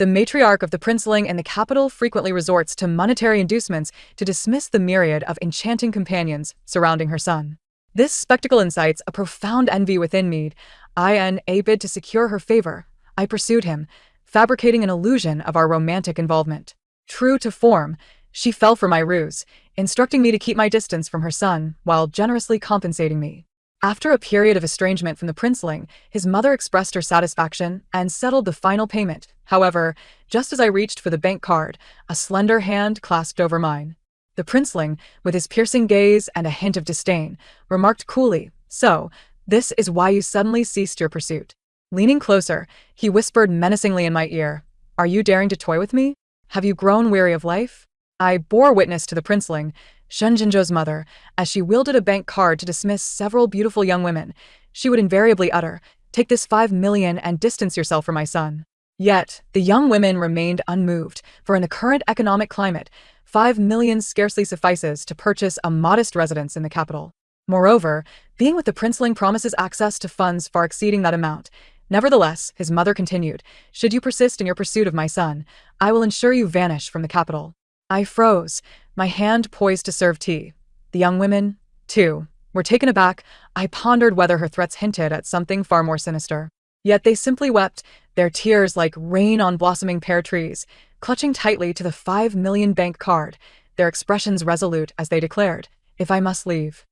The matriarch of the princeling in the capital frequently resorts to monetary inducements to dismiss the myriad of enchanting companions surrounding her son. This spectacle incites a profound envy within me. In a bid to secure her favor, I pursued him, fabricating an illusion of our romantic involvement. True to form, she fell for my ruse, instructing me to keep my distance from her son while generously compensating me. After a period of estrangement from the princeling, his mother expressed her satisfaction and settled the final payment. However, just as I reached for the bank card, a slender hand clasped over mine. The princeling, with his piercing gaze and a hint of disdain, remarked coolly, "So, this is why you suddenly ceased your pursuit." Leaning closer, he whispered menacingly in my ear, "Are you daring to toy with me? Have you grown weary of life?" I bore witness to the princeling, Shen Jinzhou's mother, as she wielded a bank card to dismiss several beautiful young women. She would invariably utter, "Take this 5 million and distance yourself from my son." Yet, the young women remained unmoved, for in the current economic climate, 5 million scarcely suffices to purchase a modest residence in the capital. Moreover, being with the princeling promises access to funds far exceeding that amount. Nevertheless, his mother continued, "Should you persist in your pursuit of my son, I will ensure you vanish from the capital." I froze, my hand poised to serve tea. The young women, too, were taken aback. I pondered whether her threats hinted at something far more sinister. Yet they simply wept, their tears like rain on blossoming pear trees, clutching tightly to the 5 million bank card, their expressions resolute as they declared, "If I must leave,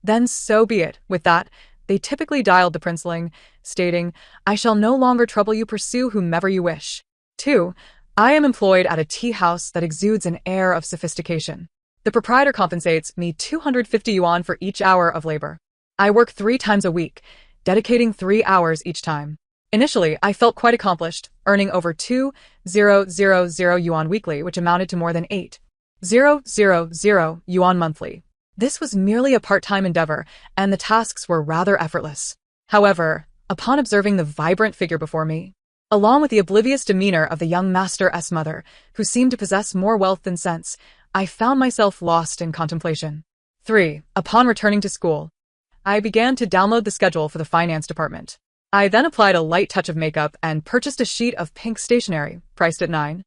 then so be it." With that, they typically dialed the princeling, stating, "I shall no longer trouble you, pursue whomever you wish." 2. I am employed at a tea house that exudes an air of sophistication. The proprietor compensates me 250 yuan for each hour of labor. I work 3 times a week, dedicating 3 hours each time. Initially, I felt quite accomplished, earning over 2,000 yuan weekly, which amounted to more than 8,000 yuan monthly. This was merely a part-time endeavor, and the tasks were rather effortless. However, upon observing the vibrant figure before me, along with the oblivious demeanor of the young master's mother, who seemed to possess more wealth than sense, I found myself lost in contemplation. 3. Upon returning to school, I began to download the schedule for the finance department. I then applied a light touch of makeup and purchased a sheet of pink stationery, priced at 9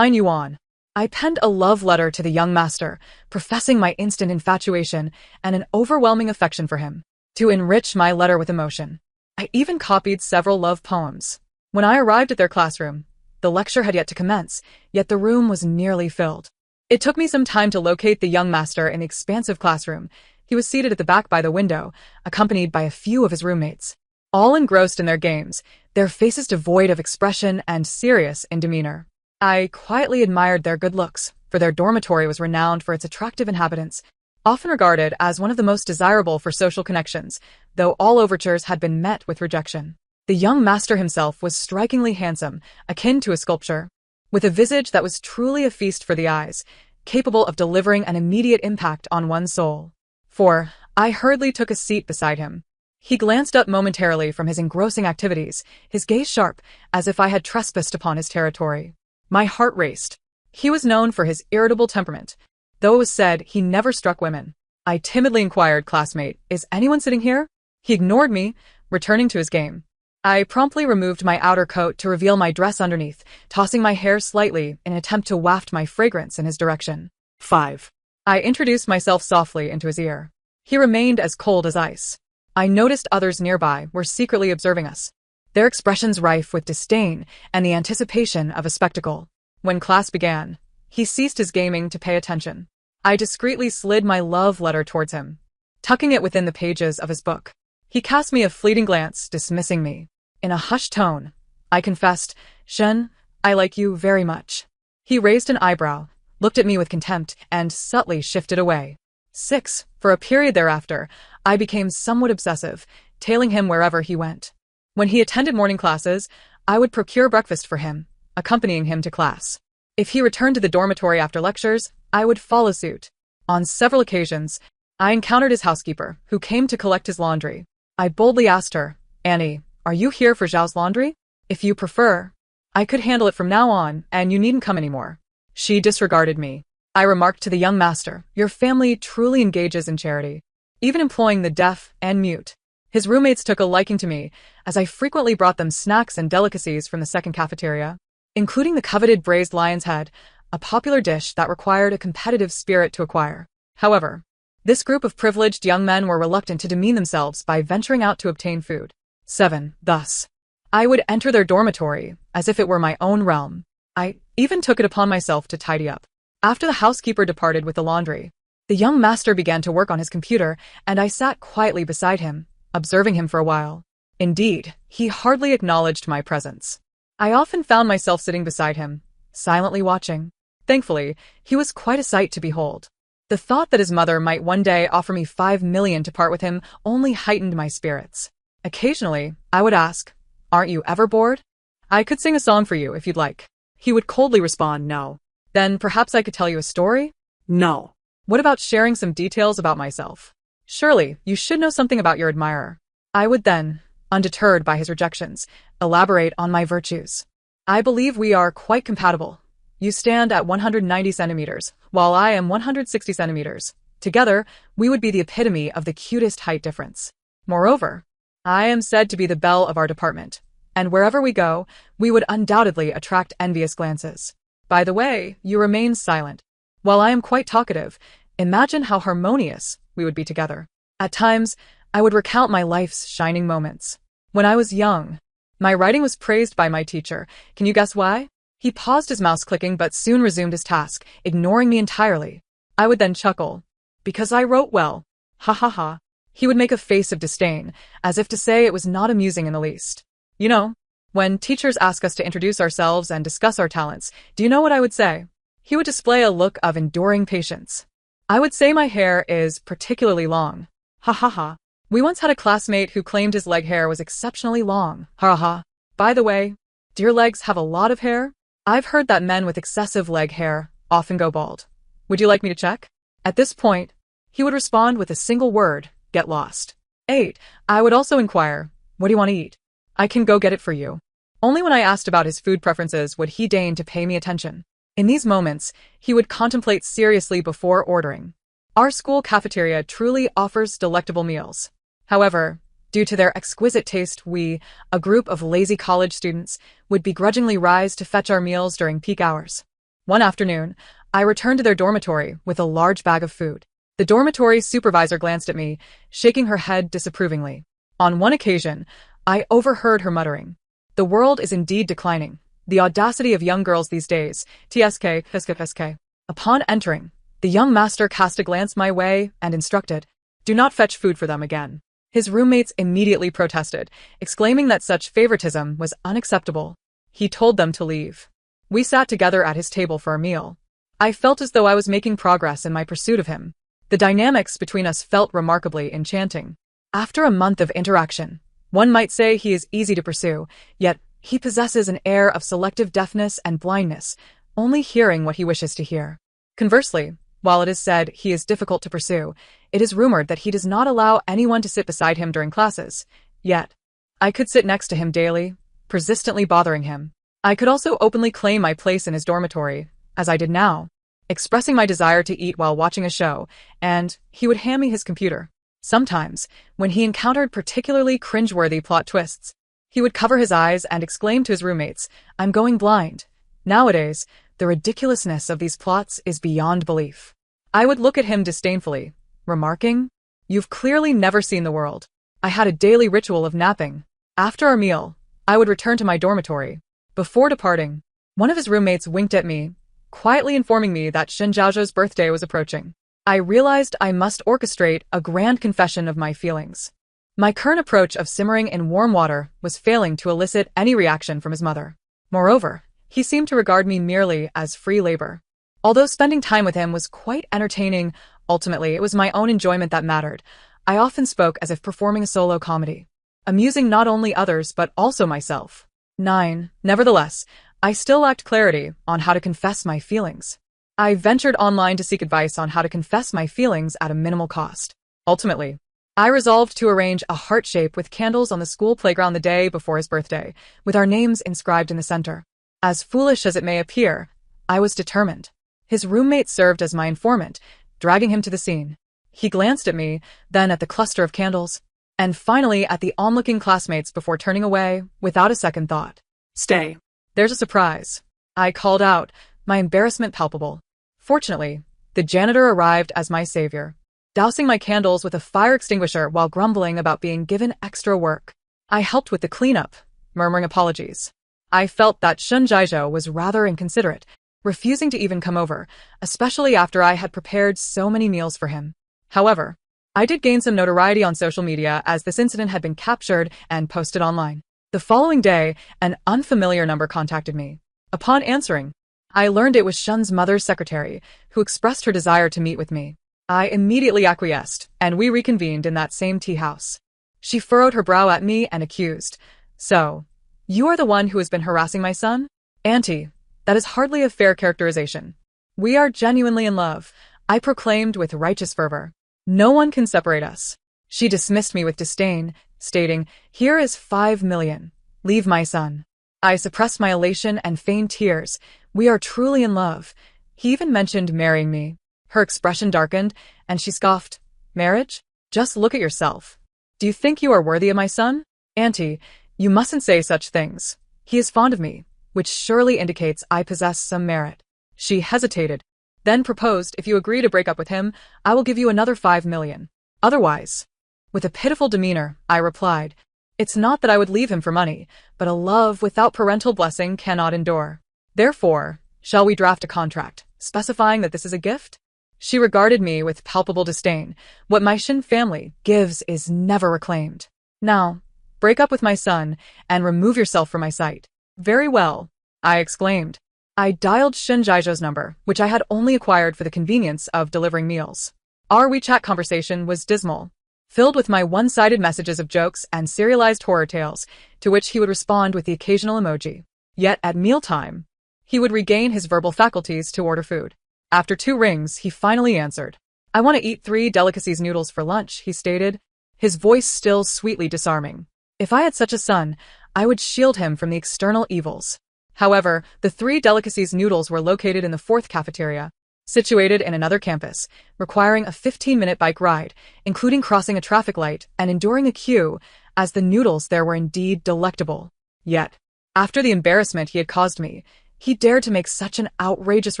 yuan. I penned a love letter to the young master, professing my instant infatuation and an overwhelming affection for him. To enrich my letter with emotion, I even copied several love poems. When I arrived at their classroom, the lecture had yet to commence, yet the room was nearly filled. It took me some time to locate the young master in the expansive classroom. He was seated at the back by the window, accompanied by a few of his roommates, all engrossed in their games, their faces devoid of expression and serious in demeanor. I quietly admired their good looks, for their dormitory was renowned for its attractive inhabitants, often regarded as one of the most desirable for social connections, though all overtures had been met with rejection. The young master himself was strikingly handsome, akin to a sculpture, with a visage that was truly a feast for the eyes, capable of delivering an immediate impact on one's soul. 4. I hurriedly took a seat beside him. He glanced up momentarily from his engrossing activities, his gaze sharp, as if I had trespassed upon his territory. My heart raced. He was known for his irritable temperament, though it was said he never struck women. I timidly inquired, "Classmate, is anyone sitting here?" He ignored me, returning to his game. I promptly removed my outer coat to reveal my dress underneath, tossing my hair slightly in an attempt to waft my fragrance in his direction. 5. I introduced myself softly into his ear. He remained as cold as ice. I noticed others nearby were secretly observing us, their expressions rife with disdain and the anticipation of a spectacle. When class began, he ceased his gaming to pay attention. I discreetly slid my love letter towards him, tucking it within the pages of his book. He cast me a fleeting glance, dismissing me. In a hushed tone, I confessed, "Shen, I like you very much." He raised an eyebrow, looked at me with contempt, and subtly shifted away. 6. For a period thereafter, I became somewhat obsessive, tailing him wherever he went. When he attended morning classes, I would procure breakfast for him, accompanying him to class. If he returned to the dormitory after lectures, I would follow suit. On several occasions, I encountered his housekeeper, who came to collect his laundry. I boldly asked her, "Annie, are you here for Zhao's laundry? If you prefer, I could handle it from now on, and you needn't come anymore." She disregarded me. I remarked to the young master, "Your family truly engages in charity, even employing the deaf and mute." His roommates took a liking to me, as I frequently brought them snacks and delicacies from the second cafeteria. including the coveted braised lion's head, a popular dish that required a competitive spirit to acquire. However, this group of privileged young men were reluctant to demean themselves by venturing out to obtain food. 7. Thus, I would enter their dormitory as if it were my own realm. I even took it upon myself to tidy up. After the housekeeper departed with the laundry, the young master began to work on his computer, and I sat quietly beside him, observing him for a while. Indeed, he hardly acknowledged my presence. I often found myself sitting beside him, silently watching. Thankfully, he was quite a sight to behold. The thought that his mother might one day offer me 5 million to part with him only heightened my spirits. Occasionally, I would ask, "Aren't you ever bored? I could sing a song for you if you'd like." He would coldly respond, "No." "Then perhaps I could tell you a story?" "No." "What about sharing some details about myself? Surely, you should know something about your admirer." I would then, undeterred by his rejections, elaborate on my virtues. "I believe we are quite compatible. You stand at 190 centimeters, while I am 160 centimeters. Together, we would be the epitome of the cutest height difference. Moreover, I am said to be the belle of our department, and wherever we go, we would undoubtedly attract envious glances. By the way, you remain silent. While I am quite talkative, imagine how harmonious we would be together." At times, I would recount my life's shining moments. When I was young, my writing was praised by my teacher. Can you guess why? He paused his mouse clicking but soon resumed his task, ignoring me entirely. I would then chuckle. "Because I wrote well. Ha ha ha." He would make a face of disdain, as if to say it was not amusing in the least. You know, when teachers ask us to introduce ourselves and discuss our talents, do you know what I would say? He would display a look of enduring patience. I would say my hair is particularly long. Ha ha ha. We once had a classmate who claimed his leg hair was exceptionally long. Ha ha. By the way, do your legs have a lot of hair? I've heard that men with excessive leg hair often go bald. Would you like me to check? At this point, he would respond with a single word, "Get lost." 8. I would also inquire, "What do you want to eat? I can go get it for you." Only when I asked about his food preferences would he deign to pay me attention. In these moments, he would contemplate seriously before ordering. Our school cafeteria truly offers delectable meals. However, due to their exquisite taste, we, a group of lazy college students, would begrudgingly rise to fetch our meals during peak hours. One afternoon, I returned to their dormitory with a large bag of food. The dormitory supervisor glanced at me, shaking her head disapprovingly. On one occasion, I overheard her muttering, "The world is indeed declining. The audacity of young girls these days. TSK. Upon entering, the young master cast a glance my way and instructed, "Do not fetch food for them again." His roommates immediately protested, exclaiming that such favoritism was unacceptable. He told them to leave. We sat together at his table for a meal. I felt as though I was making progress in my pursuit of him. The dynamics between us felt remarkably enchanting. After a month of interaction, one might say he is easy to pursue, yet he possesses an air of selective deafness and blindness, only hearing what he wishes to hear. Conversely, while it is said he is difficult to pursue, it is rumored that he does not allow anyone to sit beside him during classes. Yet, I could sit next to him daily, persistently bothering him. I could also openly claim my place in his dormitory, as I did now, expressing my desire to eat while watching a show, and he would hand me his computer. Sometimes, when he encountered particularly cringeworthy plot twists, he would cover his eyes and exclaim to his roommates, "I'm going blind." Nowadays, the ridiculousness of these plots is beyond belief. I would look at him disdainfully, remarking, "You've clearly never seen the world." I had a daily ritual of napping. After our meal, I would return to my dormitory. Before departing, one of his roommates winked at me, quietly informing me that Shen Zhaozhou's birthday was approaching. I realized I must orchestrate a grand confession of my feelings. My current approach of simmering in warm water was failing to elicit any reaction from his mother. Moreover, he seemed to regard me merely as free labor. Although spending time with him was quite entertaining, ultimately it was my own enjoyment that mattered. I often spoke as if performing a solo comedy, amusing not only others but also myself. 9. Nevertheless, I still lacked clarity on how to confess my feelings. I ventured online to seek advice on how to confess my feelings at a minimal cost. Ultimately, I resolved to arrange a heart shape with candles on the school playground the day before his birthday, with our names inscribed in the center. As foolish as it may appear, I was determined. His roommate served as my informant, dragging him to the scene. He glanced at me, then at the cluster of candles, and finally at the onlooking classmates before turning away without a second thought. "Stay. There's a surprise." I called out, my embarrassment palpable. Fortunately, the janitor arrived as my savior, dousing my candles with a fire extinguisher while grumbling about being given extra work. I helped with the cleanup, murmuring apologies. I felt that Shun Jiazhou was rather inconsiderate, refusing to even come over, especially after I had prepared so many meals for him. However, I did gain some notoriety on social media as this incident had been captured and posted online. The following day, an unfamiliar number contacted me. Upon answering, I learned it was Shun's mother's secretary, who expressed her desire to meet with me. I immediately acquiesced, and we reconvened in that same tea house. She furrowed her brow at me and accused, "So, you are the one who has been harassing my son? Auntie, that is hardly a fair characterization. We are genuinely in love," I proclaimed with righteous fervor. "No one can separate us." She dismissed me with disdain, stating, "Here is 5 million. Leave my son." I suppressed my elation and feigned tears. "We are truly in love. He even mentioned marrying me." Her expression darkened, and she scoffed, "Marriage? Just look at yourself. Do you think you are worthy of my son? Auntie, you mustn't say such things. He is fond of me, which surely indicates I possess some merit." She hesitated, then proposed, "If you agree to break up with him, I will give you another 5 million. Otherwise." With a pitiful demeanor, I replied, "It's not that I would leave him for money, but a love without parental blessing cannot endure. Therefore, shall we draft a contract, specifying that this is a gift?" She regarded me with palpable disdain. "What my Shin family gives is never reclaimed. Now, break up with my son, and remove yourself from my sight." "Very well," I exclaimed. I dialed Shin Jiazhou's number, which I had only acquired for the convenience of delivering meals. Our WeChat conversation was dismal, filled with my one-sided messages of jokes and serialized horror tales, to which he would respond with the occasional emoji. Yet at mealtime, he would regain his verbal faculties to order food. After 2 rings, he finally answered. "I want to eat 3 delicacies noodles for lunch," he stated, his voice still sweetly disarming. If I had such a son, I would shield him from the external evils. However, the 3 delicacies noodles were located in the 4th cafeteria, situated in another campus, requiring a 15-minute bike ride, including crossing a traffic light and enduring a queue, as the noodles there were indeed delectable. Yet, after the embarrassment he had caused me, he dared to make such an outrageous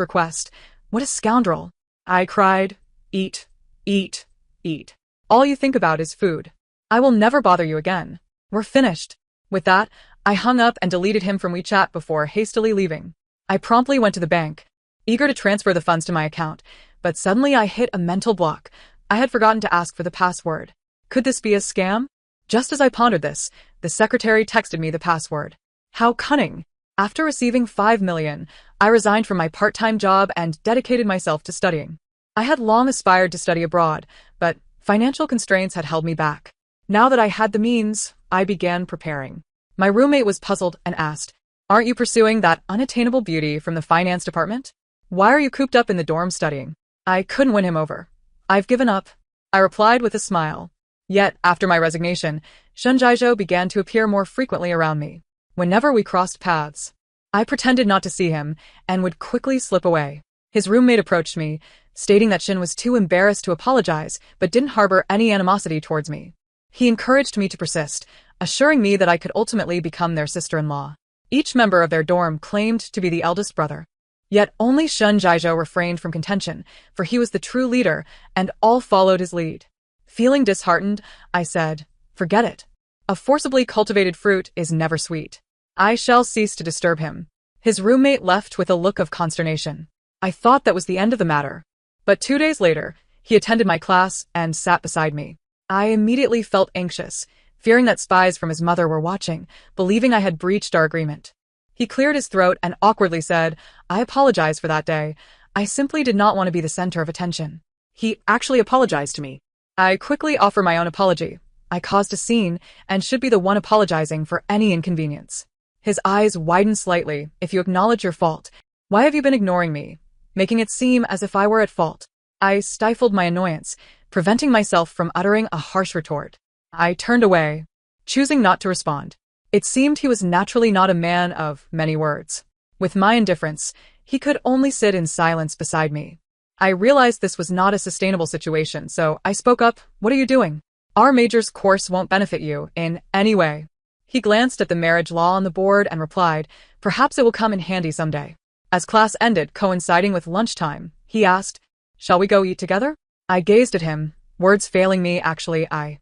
request. What a scoundrel! I cried, "Eat, eat, eat. All you think about is food. I will never bother you again. We're finished." With that, I hung up and deleted him from WeChat before hastily leaving. I promptly went to the bank, eager to transfer the funds to my account, but suddenly I hit a mental block. I had forgotten to ask for the password. Could this be a scam? Just as I pondered this, the secretary texted me the password. How cunning! After receiving 5 million, I resigned from my part-time job and dedicated myself to studying. I had long aspired to study abroad, but financial constraints had held me back. Now that I had the means, I began preparing. My roommate was puzzled and asked, "Aren't you pursuing that unattainable beauty from the finance department? Why are you cooped up in the dorm studying?" I couldn't win him over. "I've given up," I replied with a smile. Yet, after my resignation, Shun Jiazhou began to appear more frequently around me. Whenever we crossed paths, I pretended not to see him and would quickly slip away. His roommate approached me, stating that Shin was too embarrassed to apologize but didn't harbor any animosity towards me. He encouraged me to persist, assuring me that I could ultimately become their sister-in-law. Each member of their dorm claimed to be the eldest brother. Yet only Shun Jiazhou refrained from contention, for he was the true leader, and all followed his lead. Feeling disheartened, I said, "Forget it. A forcibly cultivated fruit is never sweet. I shall cease to disturb him." His roommate left with a look of consternation. I thought that was the end of the matter. But 2 days later, he attended my class and sat beside me. I immediately felt anxious, fearing that spies from his mother were watching, believing I had breached our agreement. He cleared his throat and awkwardly said, "I apologize for that day. I simply did not want to be the center of attention." He actually apologized to me. I quickly offer my own apology. I caused a scene and should be the one apologizing for any inconvenience. His eyes widened slightly. "If you acknowledge your fault, why have you been ignoring me, making it seem as if I were at fault?" I stifled my annoyance, preventing myself from uttering a harsh retort. I turned away, choosing not to respond. It seemed he was naturally not a man of many words. With my indifference, he could only sit in silence beside me. I realized this was not a sustainable situation, so I spoke up. "What are you doing? Our major's course won't benefit you in any way." He glanced at the marriage law on the board and replied, "Perhaps it will come in handy someday." As class ended, coinciding with lunchtime, he asked, "Shall we go eat together?" I gazed at him, words failing me. "Actually, I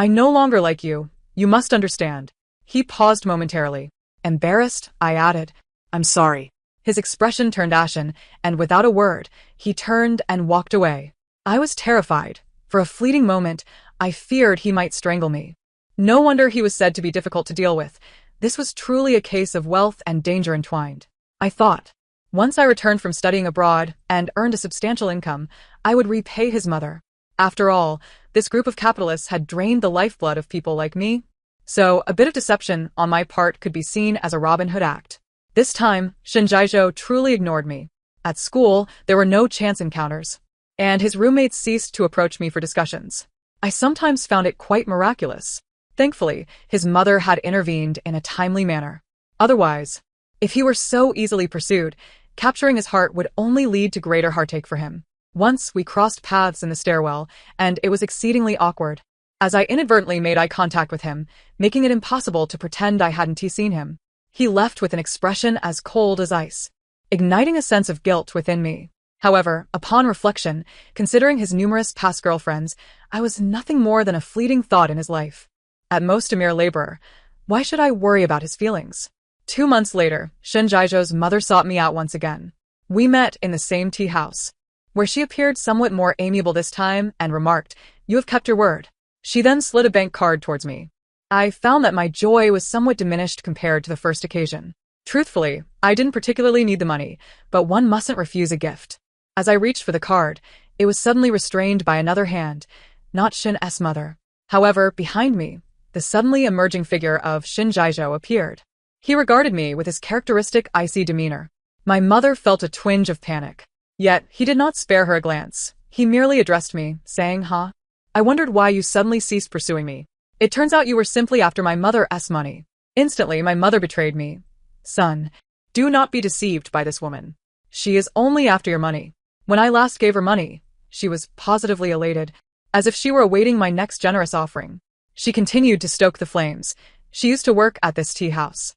no longer like you. You must understand." He paused momentarily. Embarrassed, I added, "I'm sorry." His expression turned ashen, and without a word, he turned and walked away. I was terrified. For a fleeting moment, I feared he might strangle me. No wonder he was said to be difficult to deal with. This was truly a case of wealth and danger entwined. I thought, once I returned from studying abroad and earned a substantial income, I would repay his mother. After all, this group of capitalists had drained the lifeblood of people like me. So, a bit of deception on my part could be seen as a Robin Hood act. This time, Shinjaijo truly ignored me. At school, there were no chance encounters, and his roommates ceased to approach me for discussions. I sometimes found it quite miraculous. Thankfully, his mother had intervened in a timely manner. Otherwise, if he were so easily pursued, capturing his heart would only lead to greater heartache for him. Once we crossed paths in the stairwell, and it was exceedingly awkward, as I inadvertently made eye contact with him, making it impossible to pretend I hadn't seen him. He left with an expression as cold as ice, igniting a sense of guilt within me. However, upon reflection, considering his numerous past girlfriends, I was nothing more than a fleeting thought in his life. At most a mere laborer. Why should I worry about his feelings? 2 months later, Shinjaijo's mother sought me out once again. We met in the same tea house, where she appeared somewhat more amiable this time and remarked, "You have kept your word." She then slid a bank card towards me. I found that my joy was somewhat diminished compared to the first occasion. Truthfully, I didn't particularly need the money, but one mustn't refuse a gift. As I reached for the card, it was suddenly restrained by another hand, not Shin's mother. However, behind me, the suddenly emerging figure of Shinjaijo appeared. He regarded me with his characteristic icy demeanor. My mother felt a twinge of panic. Yet, he did not spare her a glance. He merely addressed me, saying, "Huh? I wondered why you suddenly ceased pursuing me. It turns out you were simply after my mother's money." Instantly, my mother betrayed me. "Son, do not be deceived by this woman. She is only after your money. When I last gave her money, she was positively elated, as if she were awaiting my next generous offering. She continued to stoke the flames. She used to work at this tea house.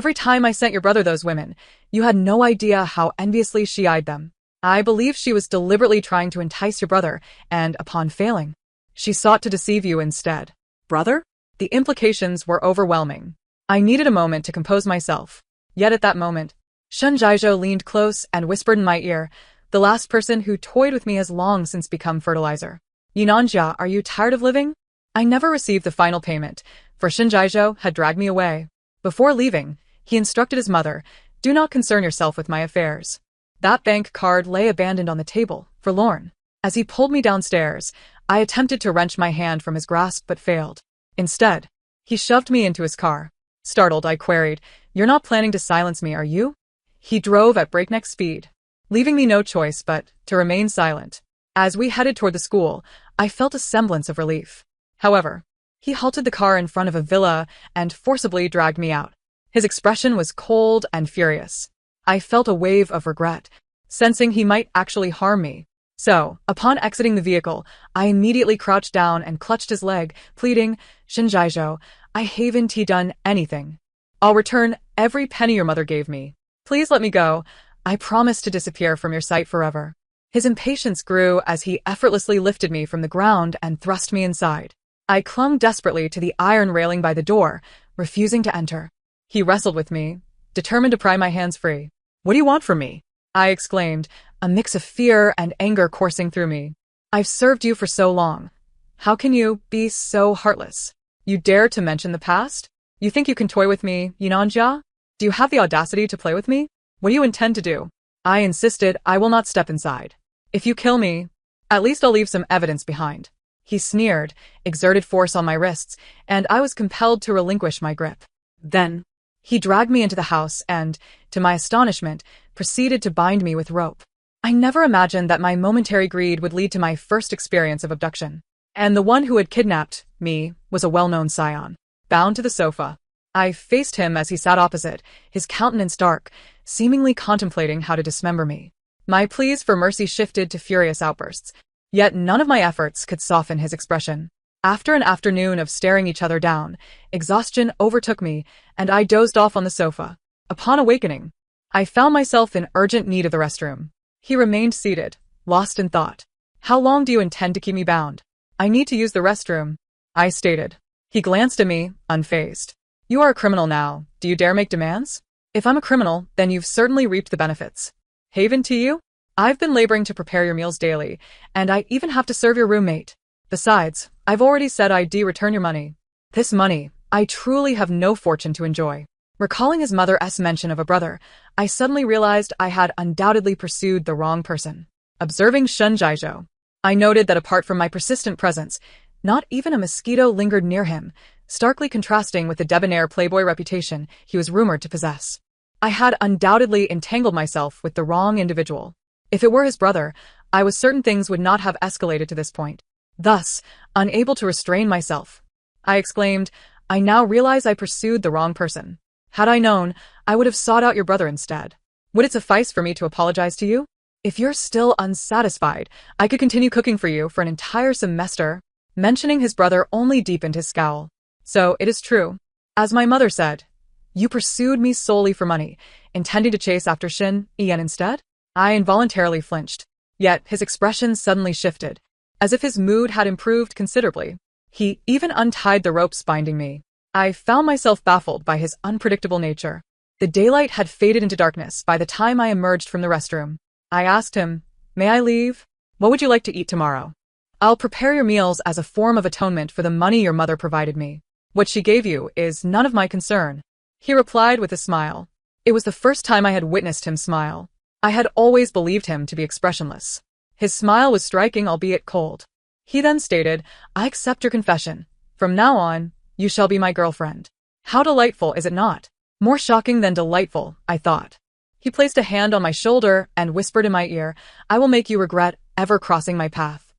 Every time I sent your brother those women, you had no idea how enviously she eyed them. I believe she was deliberately trying to entice your brother, and upon failing, she sought to deceive you instead." Brother? The implications were overwhelming. I needed a moment to compose myself. Yet at that moment, Shinjaijo leaned close and whispered in my ear, "The last person who toyed with me has long since become fertilizer. Yunanja, are you tired of living?" I never received the final payment, for Shinjaijo had dragged me away. Before leaving, he instructed his mother, "Do not concern yourself with my affairs." That bank card lay abandoned on the table, forlorn. As he pulled me downstairs, I attempted to wrench my hand from his grasp but failed. Instead, he shoved me into his car. Startled, I queried, "You're not planning to silence me, are you?" He drove at breakneck speed, leaving me no choice but to remain silent. As we headed toward the school, I felt a semblance of relief. However, he halted the car in front of a villa and forcibly dragged me out. His expression was cold and furious. I felt a wave of regret, sensing he might actually harm me. So, upon exiting the vehicle, I immediately crouched down and clutched his leg, pleading, "Shinjaijo, I haven't done anything. I'll return every penny your mother gave me. Please let me go. I promise to disappear from your sight forever." His impatience grew as he effortlessly lifted me from the ground and thrust me inside. I clung desperately to the iron railing by the door, refusing to enter. He wrestled with me, determined to pry my hands free. "What do you want from me?" I exclaimed, a mix of fear and anger coursing through me. "I've served you for so long. How can you be so heartless? You dare to mention the past? You think you can toy with me, Yunanja? Do you have the audacity to play with me? What do you intend to do?" I insisted. "I will not step inside. If you kill me, at least I'll leave some evidence behind." He sneered, exerted force on my wrists, and I was compelled to relinquish my grip. Then, he dragged me into the house and, to my astonishment, proceeded to bind me with rope. I never imagined that my momentary greed would lead to my first experience of abduction. And the one who had kidnapped me was a well-known scion. Bound to the sofa, I faced him as he sat opposite, his countenance dark, seemingly contemplating how to dismember me. My pleas for mercy shifted to furious outbursts, yet none of my efforts could soften his expression. After an afternoon of staring each other down, exhaustion overtook me, and I dozed off on the sofa. Upon awakening, I found myself in urgent need of the restroom. He remained seated, lost in thought. How long do you intend to keep me bound? I need to use the restroom, I stated. He glanced at me, unfazed. You are a criminal now. Do you dare make demands? If I'm a criminal, then you've certainly reaped the benefits. Haven to you? I've been laboring to prepare your meals daily, and I even have to serve your roommate. Besides, I've already said I'd return your money. This money, I truly have no fortune to enjoy. Recalling his mother's mention of a brother, I suddenly realized I had undoubtedly pursued the wrong person. Observing Shun Jiazhou, I noted that apart from my persistent presence, not even a mosquito lingered near him, starkly contrasting with the debonair playboy reputation he was rumored to possess. I had undoubtedly entangled myself with the wrong individual. If it were his brother, I was certain things would not have escalated to this point. Thus, unable to restrain myself, I exclaimed, I now realize I pursued the wrong person. Had I known, I would have sought out your brother instead. Would it suffice for me to apologize to you? If you're still unsatisfied, I could continue cooking for you for an entire semester. Mentioning his brother only deepened his scowl. So, it is true. As my mother said, you pursued me solely for money, intending to chase after Shin Ian instead? I involuntarily flinched. Yet, his expression suddenly shifted, as if his mood had improved considerably. He even untied the ropes binding me. I found myself baffled by his unpredictable nature. The daylight had faded into darkness by the time I emerged from the restroom. I asked him, may I leave? What would you like to eat tomorrow? I'll prepare your meals as a form of atonement for the money your mother provided me. What she gave you is none of my concern. He replied with a smile. It was the first time I had witnessed him smile. I had always believed him to be expressionless. His smile was striking, albeit cold. He then stated, I accept your confession. From now on, you shall be my girlfriend. How delightful, is it not? More shocking than delightful, I thought. He placed a hand on my shoulder and whispered in my ear, I will make you regret ever crossing my path.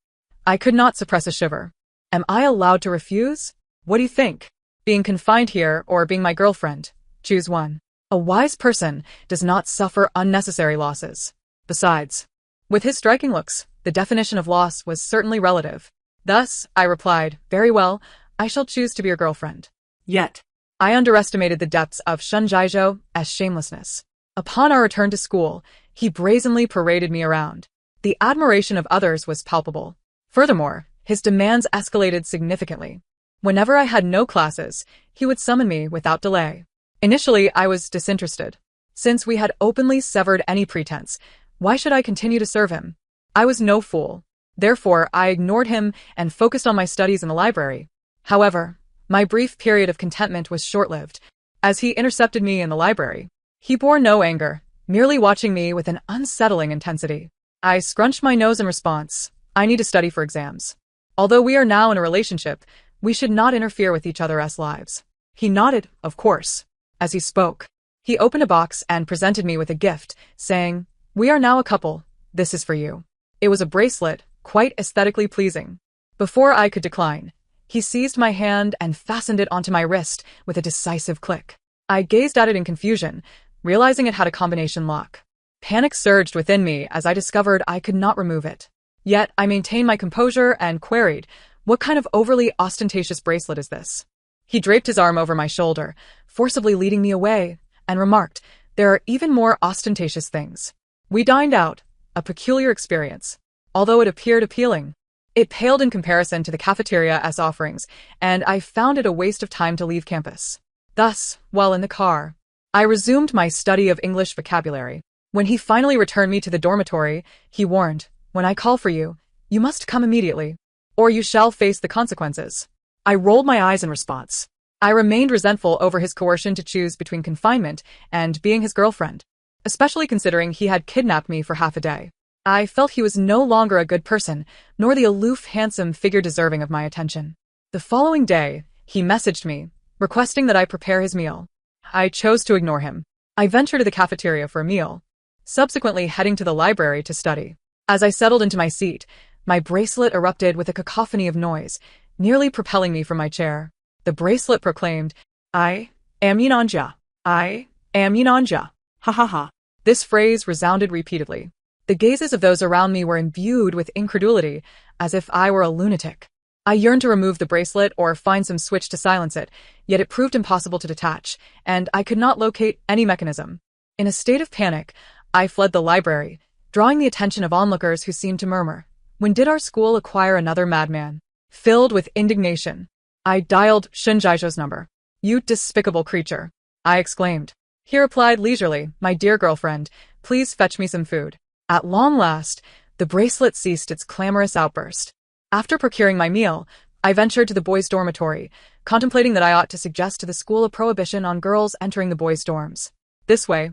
I could not suppress a shiver. Am I allowed to refuse? What do you think? Being confined here or being my girlfriend? Choose one. A wise person does not suffer unnecessary losses. Besides, with his striking looks, the definition of loss was certainly relative. Thus, I replied, very well, I shall choose to be your girlfriend. Yet, I underestimated the depths of Shun Jiazhou's shamelessness. Upon our return to school, he brazenly paraded me around. The admiration of others was palpable. Furthermore, his demands escalated significantly. Whenever I had no classes, he would summon me without delay. Initially, I was disinterested. Since we had openly severed any pretense, why should I continue to serve him? I was no fool. Therefore, I ignored him and focused on my studies in the library. However, my brief period of contentment was short-lived. As he intercepted me in the library, he bore no anger, merely watching me with an unsettling intensity. I scrunched my nose in response. I need to study for exams. Although we are now in a relationship, we should not interfere with each other's lives. He nodded, of course. As he spoke, he opened a box and presented me with a gift, saying, we are now a couple. This is for you. It was a bracelet, quite aesthetically pleasing. Before I could decline, he seized my hand and fastened it onto my wrist with a decisive click. I gazed at it in confusion, realizing it had a combination lock. Panic surged within me as I discovered I could not remove it. Yet, I maintained my composure and queried, what kind of overly ostentatious bracelet is this? He draped his arm over my shoulder, forcibly leading me away, and remarked, there are even more ostentatious things. We dined out, a peculiar experience. Although it appeared appealing, it paled in comparison to the cafeteria's offerings, and I found it a waste of time to leave campus. Thus, while in the car, I resumed my study of English vocabulary. When he finally returned me to the dormitory, he warned, when I call for you, you must come immediately, or you shall face the consequences. I rolled my eyes in response. I remained resentful over his coercion to choose between confinement and being his girlfriend, especially considering he had kidnapped me for half a day. I felt he was no longer a good person, nor the aloof, handsome figure deserving of my attention. The following day, he messaged me, requesting that I prepare his meal. I chose to ignore him. I ventured to the cafeteria for a meal, subsequently heading to the library to study. As I settled into my seat, my bracelet erupted with a cacophony of noise, nearly propelling me from my chair. The bracelet proclaimed, I am Yinanja. I am Yinanja. Ha ha ha. This phrase resounded repeatedly. The gazes of those around me were imbued with incredulity, as if I were a lunatic. I yearned to remove the bracelet or find some switch to silence it, yet it proved impossible to detach, and I could not locate any mechanism. In a state of panic, I fled the library, drawing the attention of onlookers who seemed to murmur, "When did our school acquire another madman?" Filled with indignation, I dialed Shinjaijo's number. "You despicable creature," I exclaimed. He replied leisurely, "My dear girlfriend, please fetch me some food." At long last, the bracelet ceased its clamorous outburst. After procuring my meal, I ventured to the boys' dormitory, contemplating that I ought to suggest to the school a prohibition on girls entering the boys' dorms. This way,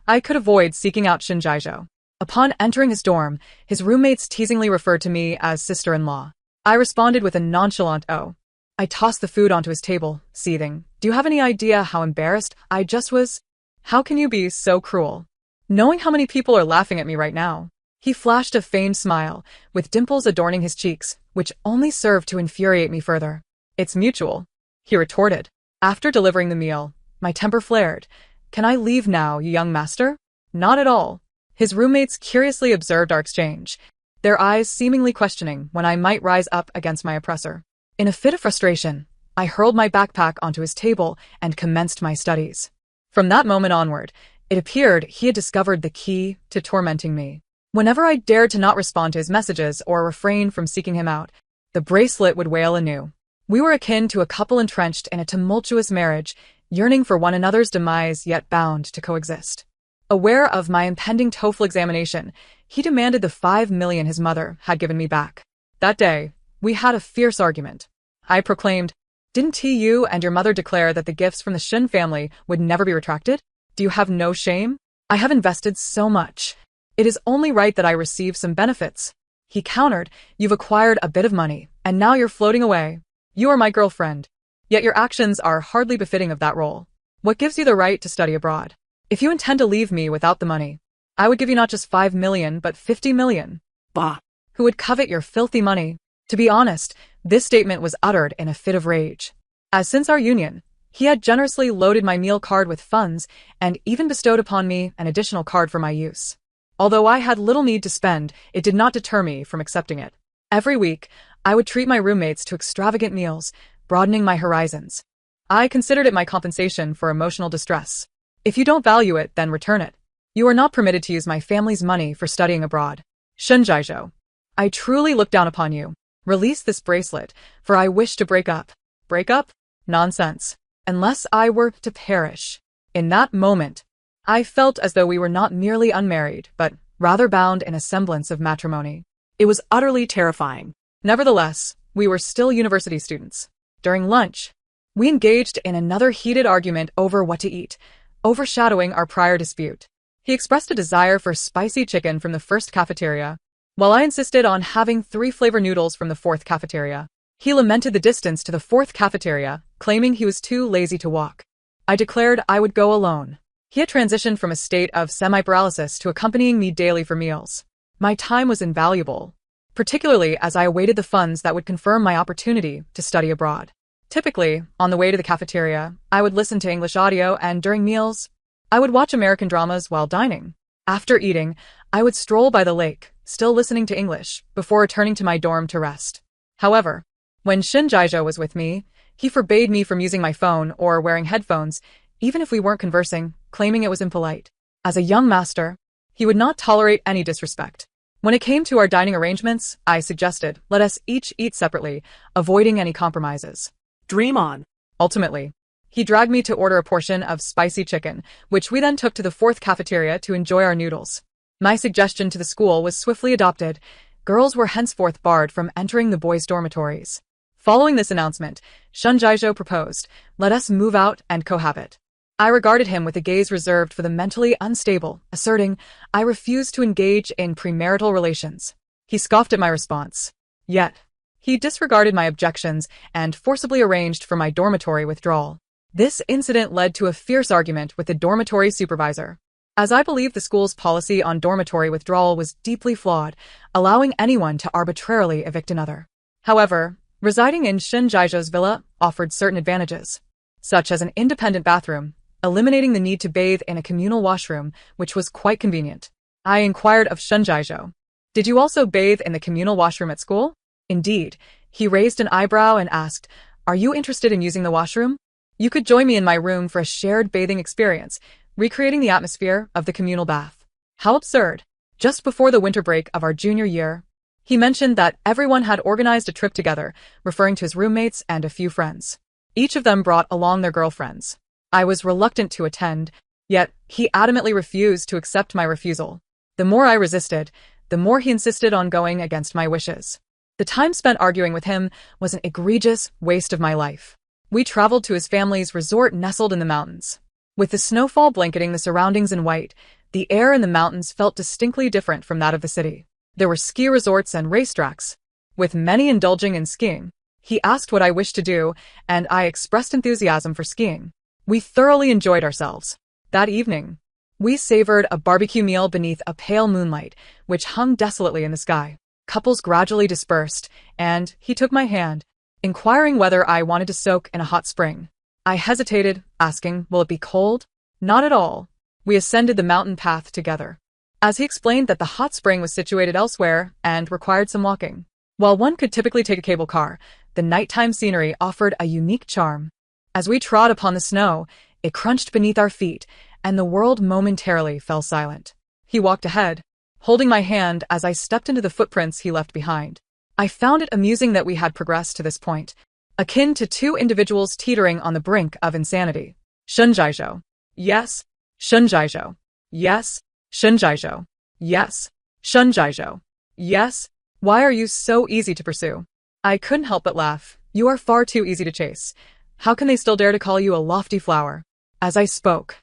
I could avoid seeking out Shinjaijo. Upon entering his dorm, his roommates teasingly referred to me as sister-in-law. I responded with a nonchalant "oh." I tossed the food onto his table, seething. "Do you have any idea how embarrassed I just was? How can you be so cruel? Knowing how many people are laughing at me right now." He flashed a feigned smile, with dimples adorning his cheeks, which only served to infuriate me further. "It's mutual," he retorted. After delivering the meal, my temper flared. "Can I leave now, you young master?" "Not at all." His roommates curiously observed our exchange, their eyes seemingly questioning when I might rise up against my oppressor. In a fit of frustration, I hurled my backpack onto his table and commenced my studies. From that moment onward, it appeared he had discovered the key to tormenting me. Whenever I dared to not respond to his messages or refrain from seeking him out, the bracelet would wail anew. We were akin to a couple entrenched in a tumultuous marriage, yearning for one another's demise yet bound to coexist. Aware of my impending TOEFL examination, he demanded the 5 million his mother had given me back. That day, we had a fierce argument. I proclaimed, "Didn't you and your mother declare that the gifts from the Shin family would never be retracted? Do you have no shame? I have invested so much. It is only right that I receive some benefits." He countered, "You've acquired a bit of money, and now you're floating away. You are my girlfriend, yet your actions are hardly befitting of that role. What gives you the right to study abroad? If you intend to leave me without the money, I would give you not just 5 million, but 50 million. Bah! Who would covet your filthy money?" To be honest, this statement was uttered in a fit of rage, as since our union, he had generously loaded my meal card with funds and even bestowed upon me an additional card for my use. Although I had little need to spend, it did not deter me from accepting it. Every week, I would treat my roommates to extravagant meals, broadening my horizons. I considered it my compensation for emotional distress. "If you don't value it, then return it. You are not permitted to use my family's money for studying abroad. Shinjaijo, I truly look down upon you. Release this bracelet, for I wish to break up." Break up? Nonsense. Unless I were to perish. In that moment, I felt as though we were not merely unmarried, but rather bound in a semblance of matrimony. It was utterly terrifying. Nevertheless, we were still university students. During lunch, we engaged in another heated argument over what to eat, overshadowing our prior dispute. He expressed a desire for spicy chicken from the first cafeteria, while I insisted on having 3-flavor noodles from the 4th cafeteria. He lamented the distance to the 4th cafeteria, claiming he was too lazy to walk. I declared I would go alone. He had transitioned from a state of semi-paralysis to accompanying me daily for meals. My time was invaluable, particularly as I awaited the funds that would confirm my opportunity to study abroad. Typically, on the way to the cafeteria, I would listen to English audio, and during meals, I would watch American dramas while dining. After eating, I would stroll by the lake, still listening to English, before returning to my dorm to rest. However, when Shinjaijo was with me, he forbade me from using my phone or wearing headphones, even if we weren't conversing, claiming it was impolite. As a young master, he would not tolerate any disrespect. When it came to our dining arrangements, I suggested, let us each eat separately, avoiding any compromises. Dream on. Ultimately, he dragged me to order a portion of spicy chicken, which we then took to the 4th cafeteria to enjoy our noodles. My suggestion to the school was swiftly adopted. Girls were henceforth barred from entering the boys' dormitories. Following this announcement, Shinjaijo proposed, let us move out and cohabit. I regarded him with a gaze reserved for the mentally unstable, asserting, I refuse to engage in premarital relations. He scoffed at my response. Yet, he disregarded my objections and forcibly arranged for my dormitory withdrawal. This incident led to a fierce argument with the dormitory supervisor, as I believed the school's policy on dormitory withdrawal was deeply flawed, allowing anyone to arbitrarily evict another. However, residing in Shinjaijo's villa offered certain advantages, such as an independent bathroom, eliminating the need to bathe in a communal washroom, which was quite convenient. I inquired of Shinjaijo, did you also bathe in the communal washroom at school? Indeed, he raised an eyebrow and asked, are you interested in using the washroom? You could join me in my room for a shared bathing experience. recreating the atmosphere of the communal bath. How absurd. Just before the winter break of our junior year, he mentioned that everyone had organized a trip together, referring to his roommates and a few friends. Each of them brought along their girlfriends. I was reluctant to attend, yet he adamantly refused to accept my refusal. The more I resisted, the more he insisted on going against my wishes. The time spent arguing with him was an egregious waste of my life. We traveled to his family's resort nestled in the mountains. With the snowfall blanketing the surroundings in white, the air in the mountains felt distinctly different from that of the city. There were ski resorts and racetracks, with many indulging in skiing. He asked what I wished to do, and I expressed enthusiasm for skiing. We thoroughly enjoyed ourselves. That evening, we savored a barbecue meal beneath a pale moonlight, which hung desolately in the sky. Couples gradually dispersed, and he took my hand, inquiring whether I wanted to soak in a hot spring. I hesitated, asking, "Will it be cold?" "Not at all." We ascended the mountain path together. As he explained that the hot spring was situated elsewhere and required some walking. While one could typically take a cable car, the nighttime scenery offered a unique charm. As we trod upon the snow, it crunched beneath our feet, and the world momentarily fell silent. He walked ahead, holding my hand as I stepped into the footprints he left behind. I found it amusing that we had progressed to this point, akin to two individuals teetering on the brink of insanity. Shunjaizhou. Yes. Shunjaizhou. Yes. Shunjaizhou. Yes. Shunjaizhou. Yes. Why are you so easy to pursue? I couldn't help but laugh. You are far too easy to chase. How can they still dare to call you a lofty flower? As I spoke,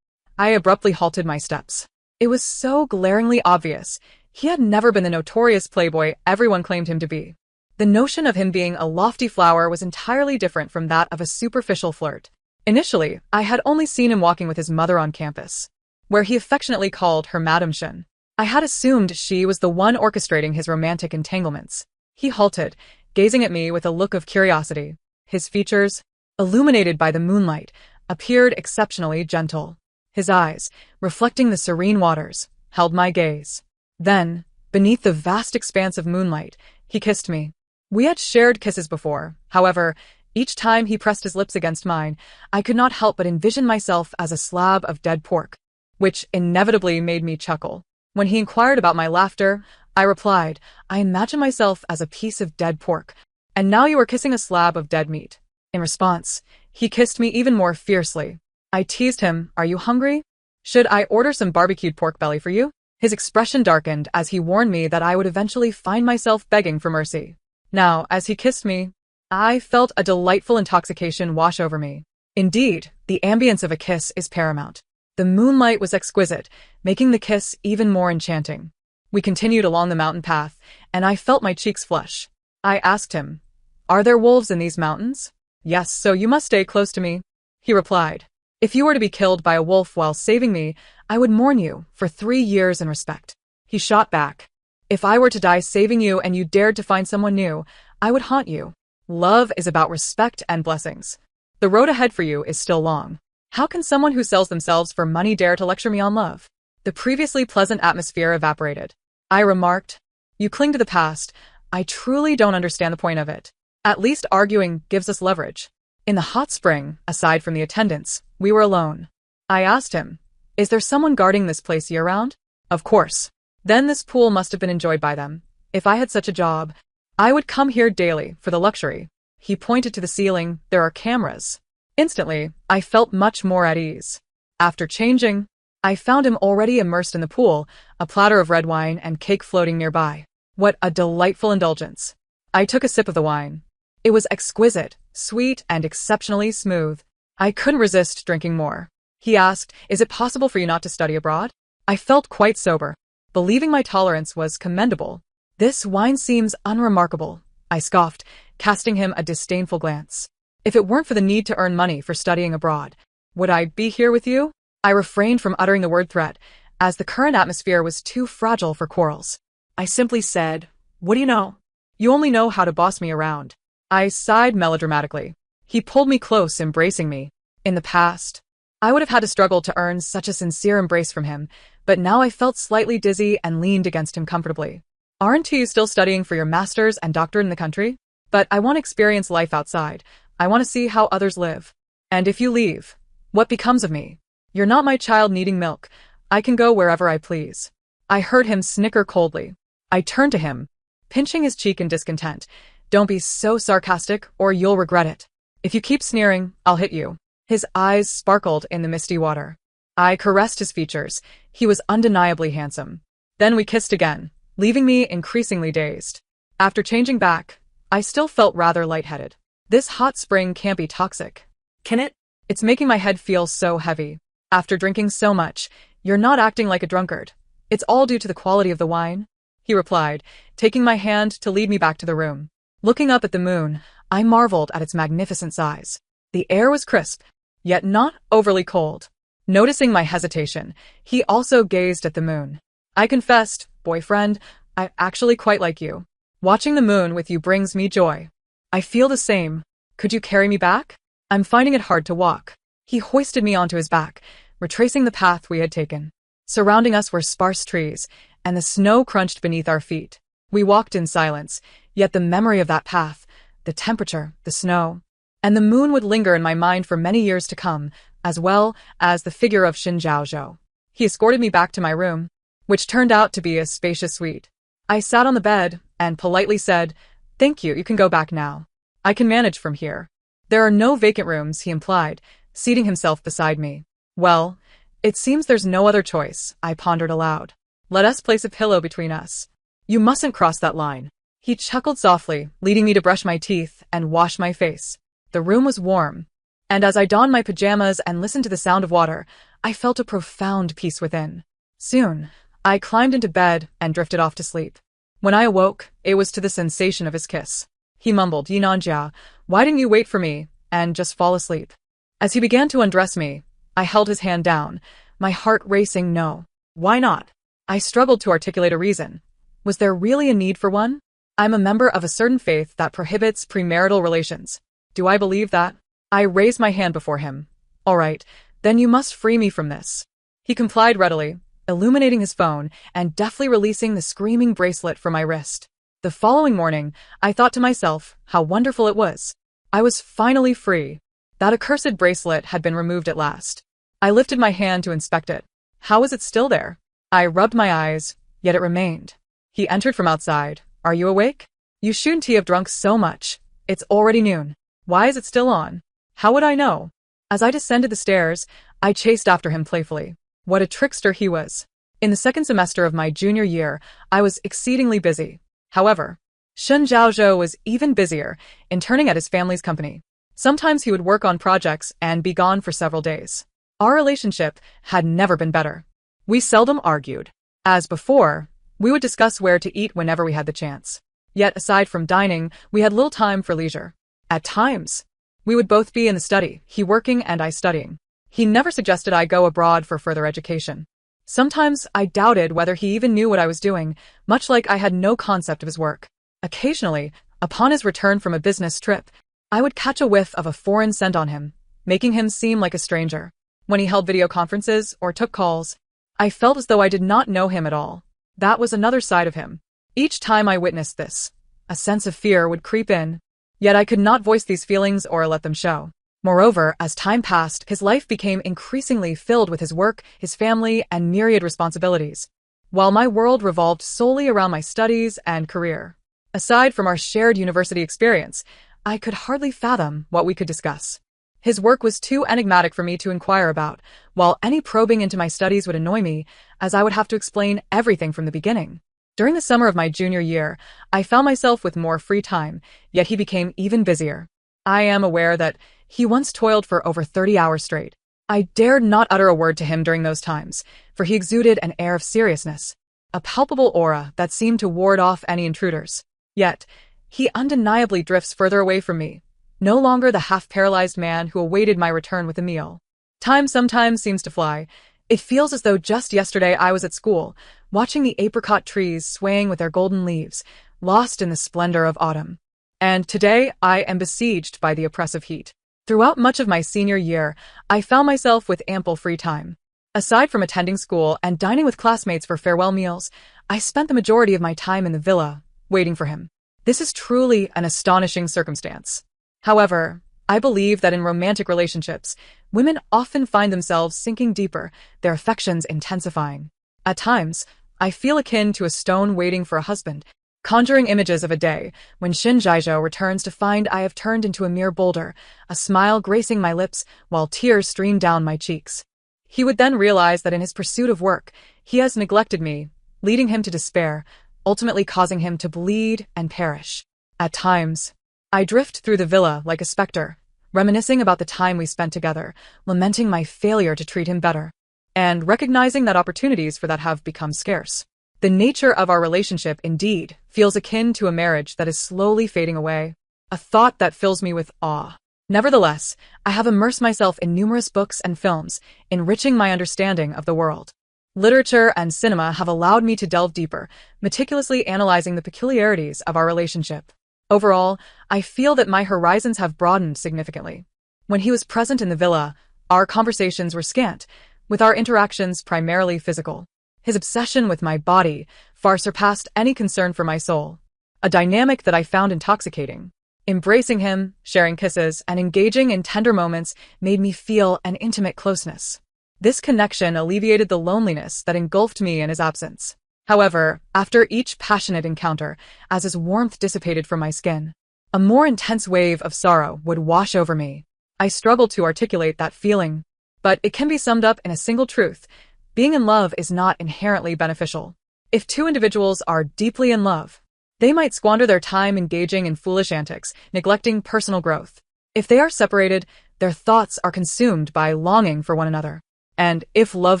I abruptly halted my steps. It was so glaringly obvious. He had never been the notorious playboy everyone claimed him to be. The notion of him being a lofty flower was entirely different from that of a superficial flirt. Initially, I had only seen him walking with his mother on campus, where he affectionately called her Madam Shun. I had assumed she was the one orchestrating his romantic entanglements. He halted, gazing at me with a look of curiosity. His features, illuminated by the moonlight, appeared exceptionally gentle. His eyes, reflecting the serene waters, held my gaze. Then, beneath the vast expanse of moonlight, he kissed me. We had shared kisses before, however, each time he pressed his lips against mine, I could not help but envision myself as a slab of dead pork, which inevitably made me chuckle. When he inquired about my laughter, I replied, "I imagine myself as a piece of dead pork, and now you are kissing a slab of dead meat." In response, he kissed me even more fiercely. I teased him, "Are you hungry? Should I order some barbecued pork belly for you?" His expression darkened as he warned me that I would eventually find myself begging for mercy. Now, as he kissed me, I felt a delightful intoxication wash over me. Indeed, the ambience of a kiss is paramount. The moonlight was exquisite, making the kiss even more enchanting. We continued along the mountain path, and I felt my cheeks flush. I asked him, "Are there wolves in these mountains?" "Yes, so you must stay close to me," he replied. "If you were to be killed by a wolf while saving me, I would mourn you for 3 years in respect." He shot back, "If I were to die saving you and you dared to find someone new, I would haunt you. Love is about respect and blessings. The road ahead for you is still long. How can someone who sells themselves for money dare to lecture me on love?" The previously pleasant atmosphere evaporated. I remarked, "You cling to the past. I truly don't understand the point of it. At least arguing gives us leverage." In the hot spring, aside from the attendants, we were alone. I asked him, "Is there someone guarding this place year-round?" "Of course." "Then this pool must have been enjoyed by them. If I had such a job, I would come here daily for the luxury." He pointed to the ceiling. "There are cameras." Instantly, I felt much more at ease. After changing, I found him already immersed in the pool, a platter of red wine and cake floating nearby. What a delightful indulgence. I took a sip of the wine. It was exquisite, sweet, and exceptionally smooth. I couldn't resist drinking more. He asked, "Is it possible for you not to study abroad?" I felt quite sober, believing my tolerance was commendable. "This wine seems unremarkable," I scoffed, casting him a disdainful glance. "If it weren't for the need to earn money for studying abroad, would I be here with you?" I refrained from uttering the word threat, as the current atmosphere was too fragile for quarrels. I simply said, "What do you know? You only know how to boss me around." I sighed melodramatically. He pulled me close, embracing me. In the past, I would have had to struggle to earn such a sincere embrace from him, but now I felt slightly dizzy and leaned against him comfortably. "Aren't you still studying for your master's and doctorate in the country?" "But I want to experience life outside. I want to see how others live." "And if you leave, what becomes of me?" You're not my child needing milk. I can go wherever I please. I heard him snicker coldly. I turned to him, pinching his cheek in discontent. Don't be so sarcastic or you'll regret it. If you keep sneering, I'll hit you. His eyes sparkled in the misty water. I caressed his features. He was undeniably handsome. Then we kissed again, leaving me increasingly dazed. After changing back, I still felt rather lightheaded. This hot spring can't be toxic, can it? It's making my head feel so heavy. After drinking so much, you're not acting like a drunkard. It's all due to the quality of the wine, he replied, taking my hand to lead me back to the room. Looking up at the moon, I marveled at its magnificent size. The air was crisp, yet not overly cold. Noticing my hesitation, he also gazed at the moon. I confessed, boyfriend, I actually quite like you. Watching the moon with you brings me joy. I feel the same. Could you carry me back? I'm finding it hard to walk. He hoisted me onto his back, retracing the path we had taken. Surrounding us were sparse trees, and the snow crunched beneath our feet. We walked in silence, yet the memory of that path, the temperature, the snow, and the moon would linger in my mind for many years to come, as well as the figure of Xin Zhaozhou. He escorted me back to my room, which turned out to be a spacious suite. I sat on the bed and politely said, "Thank you, you can go back now. I can manage from here." "There are no vacant rooms," he implied, seating himself beside me. "Well, it seems there's no other choice," I pondered aloud. "Let us place a pillow between us." "You mustn't cross that line." He chuckled softly, leading me to brush my teeth and wash my face. The room was warm, and as I donned my pajamas and listened to the sound of water, I felt a profound peace within. Soon, I climbed into bed and drifted off to sleep. When I awoke, it was to the sensation of his kiss. He mumbled, "Yinanjia, why didn't you wait for me and just fall asleep?" As he began to undress me, I held his hand down, my heart racing. No. Why not? I struggled to articulate a reason. Was there really a need for one? I'm a member of a certain faith that prohibits premarital relations. Do I believe that? I raised my hand before him. All right, then you must free me from this. He complied readily, illuminating his phone and deftly releasing the screaming bracelet from my wrist. The following morning, I thought to myself how wonderful it was. I was finally free. That accursed bracelet had been removed at last. I lifted my hand to inspect it. How was it still there? I rubbed my eyes, yet it remained. He entered from outside. "Are you awake? You shouldn't have drunk so much. It's already noon. Why is it still on?" "How would I know?" As I descended the stairs, I chased after him playfully. What a trickster he was. In the second semester of my junior year, I was exceedingly busy. However, Xin Zhaozhou was even busier, interning at his family's company. Sometimes he would work on projects and be gone for several days. Our relationship had never been better. We seldom argued. As before, we would discuss where to eat whenever we had the chance. Yet aside from dining, we had little time for leisure. At times, we would both be in the study, he working and I studying. He never suggested I go abroad for further education. Sometimes I doubted whether he even knew what I was doing, much like I had no concept of his work. Occasionally, upon his return from a business trip, I would catch a whiff of a foreign scent on him, making him seem like a stranger. When he held video conferences or took calls, I felt as though I did not know him at all. That was another side of him. Each time I witnessed this, a sense of fear would creep in, yet I could not voice these feelings or let them show. Moreover, as time passed, his life became increasingly filled with his work, his family, and myriad responsibilities, while my world revolved solely around my studies and career. Aside from our shared university experience, I could hardly fathom what we could discuss. His work was too enigmatic for me to inquire about, while any probing into my studies would annoy me, as I would have to explain everything from the beginning. During the summer of my junior year, I found myself with more free time, yet he became even busier. I am aware that he once toiled for over 30 hours straight. I dared not utter a word to him during those times, for he exuded an air of seriousness, a palpable aura that seemed to ward off any intruders. Yet, he undeniably drifts further away from me, no longer the half-paralyzed man who awaited my return with a meal. Time sometimes seems to fly. It feels as though just yesterday I was at school, watching the apricot trees swaying with their golden leaves, lost in the splendor of autumn. And today I am besieged by the oppressive heat. Throughout much of my senior year, I found myself with ample free time. Aside from attending school and dining with classmates for farewell meals, I spent the majority of my time in the villa, waiting for him. This is truly an astonishing circumstance. However, I believe that in romantic relationships, women often find themselves sinking deeper, their affections intensifying. At times, I feel akin to a stone waiting for a husband, conjuring images of a day when Shin Jaijo returns to find I have turned into a mere boulder, a smile gracing my lips while tears stream down my cheeks. He would then realize that in his pursuit of work, he has neglected me, leading him to despair, ultimately causing him to bleed and perish. At times, I drift through the villa like a specter, reminiscing about the time we spent together, lamenting my failure to treat him better, and recognizing that opportunities for that have become scarce. The nature of our relationship, indeed, feels akin to a marriage that is slowly fading away, a thought that fills me with awe. Nevertheless, I have immersed myself in numerous books and films, enriching my understanding of the world. Literature and cinema have allowed me to delve deeper, meticulously analyzing the peculiarities of our relationship. Overall, I feel that my horizons have broadened significantly. When he was present in the villa, our conversations were scant, with our interactions primarily physical. His obsession with my body far surpassed any concern for my soul, a dynamic that I found intoxicating. Embracing him, sharing kisses, and engaging in tender moments made me feel an intimate closeness. This connection alleviated the loneliness that engulfed me in his absence. However, after each passionate encounter, as his warmth dissipated from my skin, a more intense wave of sorrow would wash over me. I struggled to articulate that feeling, but it can be summed up in a single truth: being in love is not inherently beneficial. If two individuals are deeply in love, they might squander their time engaging in foolish antics, neglecting personal growth. If they are separated, their thoughts are consumed by longing for one another. And if love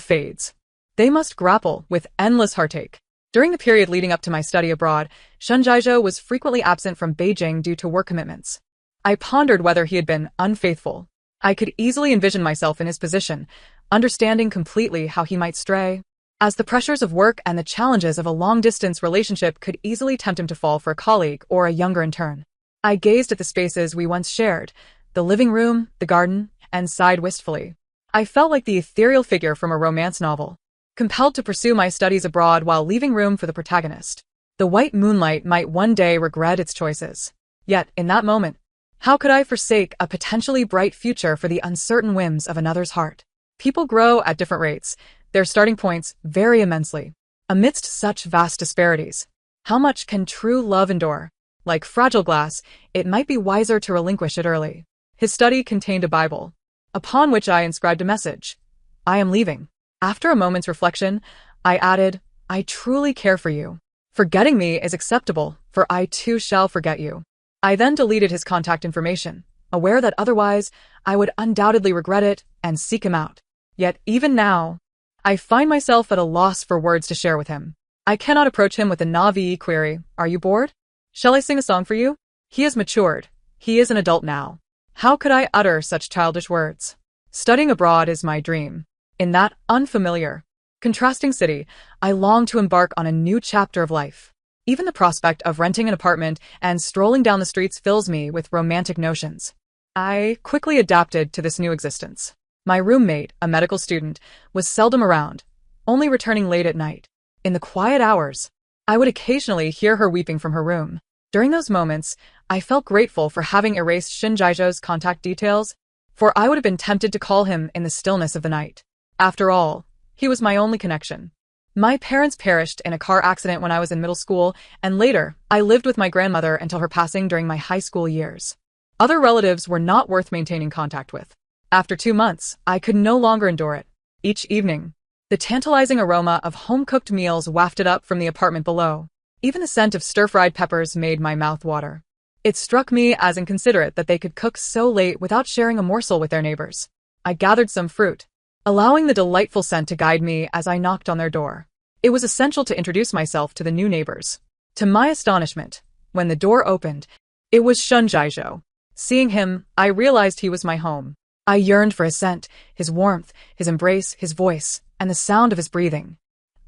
fades, they must grapple with endless heartache. During the period leading up to my study abroad, Shun Jaijo was frequently absent from Beijing due to work commitments. I pondered whether he had been unfaithful. I could easily envision myself in his position, understanding completely how he might stray, as the pressures of work and the challenges of a long-distance relationship could easily tempt him to fall for a colleague or a younger intern. I gazed at the spaces we once shared, the living room, the garden, and sighed wistfully. I felt like the ethereal figure from a romance novel, compelled to pursue my studies abroad while leaving room for the protagonist. The white moonlight might one day regret its choices. Yet, in that moment, how could I forsake a potentially bright future for the uncertain whims of another's heart? People grow at different rates. Their starting points vary immensely. Amidst such vast disparities, how much can true love endure? Like fragile glass, it might be wiser to relinquish it early. His study contained a Bible, upon which I inscribed a message: I am leaving. After a moment's reflection, I added, I truly care for you. Forgetting me is acceptable, for I too shall forget you. I then deleted his contact information, aware that otherwise I would undoubtedly regret it and seek him out. Yet even now, I find myself at a loss for words to share with him. I cannot approach him with a naive query: are you bored? Shall I sing a song for you? He has matured. He is an adult now. How could I utter such childish words? Studying abroad is my dream. In that unfamiliar, contrasting city, I long to embark on a new chapter of life. Even the prospect of renting an apartment and strolling down the streets fills me with romantic notions. I quickly adapted to this new existence. My roommate, a medical student, was seldom around, only returning late at night. In the quiet hours, I would occasionally hear her weeping from her room. During those moments, I felt grateful for having erased Shin Jaijo's contact details, for I would have been tempted to call him in the stillness of the night. After all, he was my only connection. My parents perished in a car accident when I was in middle school, and later, I lived with my grandmother until her passing during my high school years. Other relatives were not worth maintaining contact with. After 2 months, I could no longer endure it. Each evening, the tantalizing aroma of home-cooked meals wafted up from the apartment below. Even the scent of stir-fried peppers made my mouth water. It struck me as inconsiderate that they could cook so late without sharing a morsel with their neighbors. I gathered some fruit, allowing the delightful scent to guide me as I knocked on their door. It was essential to introduce myself to the new neighbors. To my astonishment, when the door opened, it was Shun Jaijo. Seeing him, I realized he was my home. I yearned for his scent, his warmth, his embrace, his voice, and the sound of his breathing.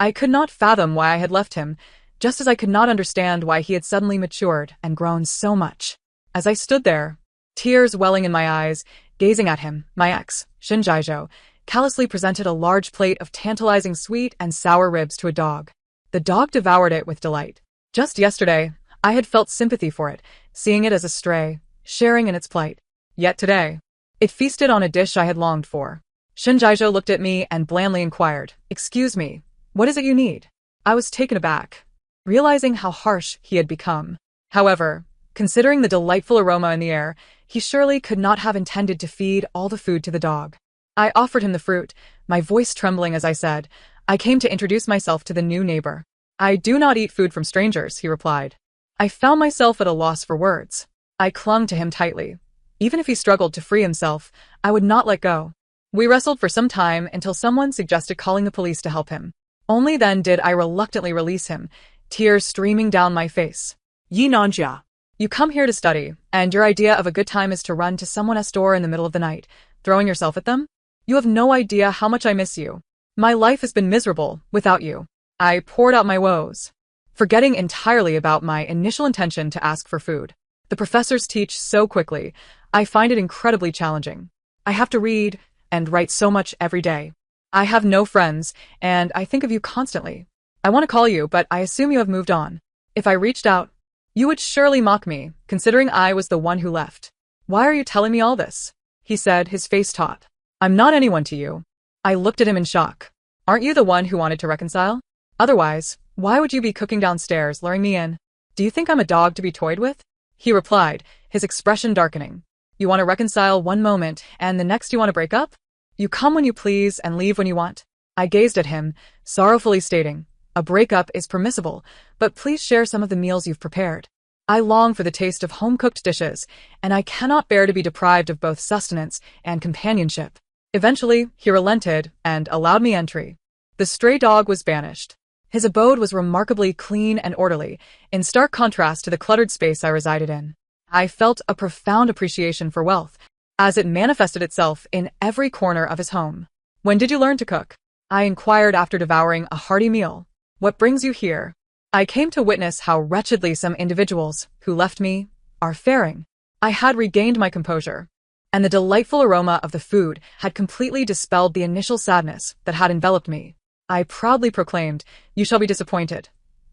I could not fathom why I had left him, just as I could not understand why he had suddenly matured and grown so much. As I stood there, tears welling in my eyes, gazing at him, my ex, Shin Jaijo, callously presented a large plate of tantalizing sweet and sour ribs to a dog. The dog devoured it with delight. Just yesterday, I had felt sympathy for it, seeing it as a stray, sharing in its plight. Yet today, it feasted on a dish I had longed for. Shinjaijo looked at me and blandly inquired, "Excuse me, what is it you need?" I was taken aback, realizing how harsh he had become. However, considering the delightful aroma in the air, he surely could not have intended to feed all the food to the dog. I offered him the fruit, my voice trembling as I said, "I came to introduce myself to the new neighbor." "I do not eat food from strangers," he replied. I found myself at a loss for words. I clung to him tightly. Even if he struggled to free himself, I would not let go. We wrestled for some time until someone suggested calling the police to help him. Only then did I reluctantly release him, tears streaming down my face. "Yi Nanjia, you come here to study, and your idea of a good time is to run to someone's door in the middle of the night, throwing yourself at them? You have no idea how much I miss you. My life has been miserable without you." I poured out my woes, forgetting entirely about my initial intention to ask for food. The professors teach so quickly, I find it incredibly challenging. I have to read and write so much every day. I have no friends, and I think of you constantly. I want to call you, but I assume you have moved on. If I reached out, you would surely mock me, considering I was the one who left. "Why are you telling me all this?" he said, his face taut. "I'm not anyone to you." I looked at him in shock. "Aren't you the one who wanted to reconcile? Otherwise, why would you be cooking downstairs, luring me in? Do you think I'm a dog to be toyed with?" He replied, his expression darkening. "You want to reconcile one moment, and the next you want to break up? You come when you please and leave when you want." I gazed at him, sorrowfully stating, "A breakup is permissible, but please share some of the meals you've prepared. I long for the taste of home-cooked dishes, and I cannot bear to be deprived of both sustenance and companionship." Eventually, he relented and allowed me entry. The stray dog was banished. His abode was remarkably clean and orderly, in stark contrast to the cluttered space I resided in. I felt a profound appreciation for wealth, as it manifested itself in every corner of his home. "When did you learn to cook?" I inquired after devouring a hearty meal. "What brings you here?" I came to witness how wretchedly some individuals, who left me, are faring. I had regained my composure, and the delightful aroma of the food had completely dispelled the initial sadness that had enveloped me. I proudly proclaimed, "You shall be disappointed.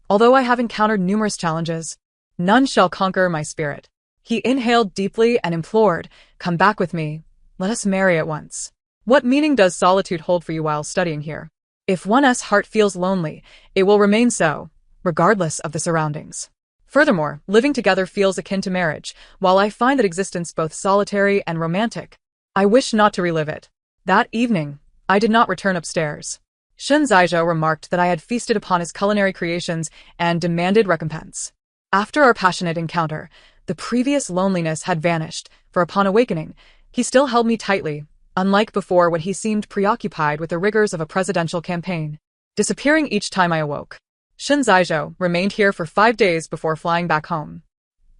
Although I have encountered numerous challenges, none shall conquer my spirit." He inhaled deeply and implored, "Come back with me. Let us marry at once." What meaning does solitude hold for you while studying here? If one's heart feels lonely, it will remain so, regardless of the surroundings. Furthermore, living together feels akin to marriage, while I find that existence both solitary and romantic. I wish not to relive it. That evening, I did not return upstairs. Shinjaijo remarked that I had feasted upon his culinary creations and demanded recompense. After our passionate encounter, the previous loneliness had vanished, for upon awakening, he still held me tightly, unlike before when he seemed preoccupied with the rigors of a presidential campaign, disappearing each time I awoke. Shinjaijo remained here for 5 days before flying back home.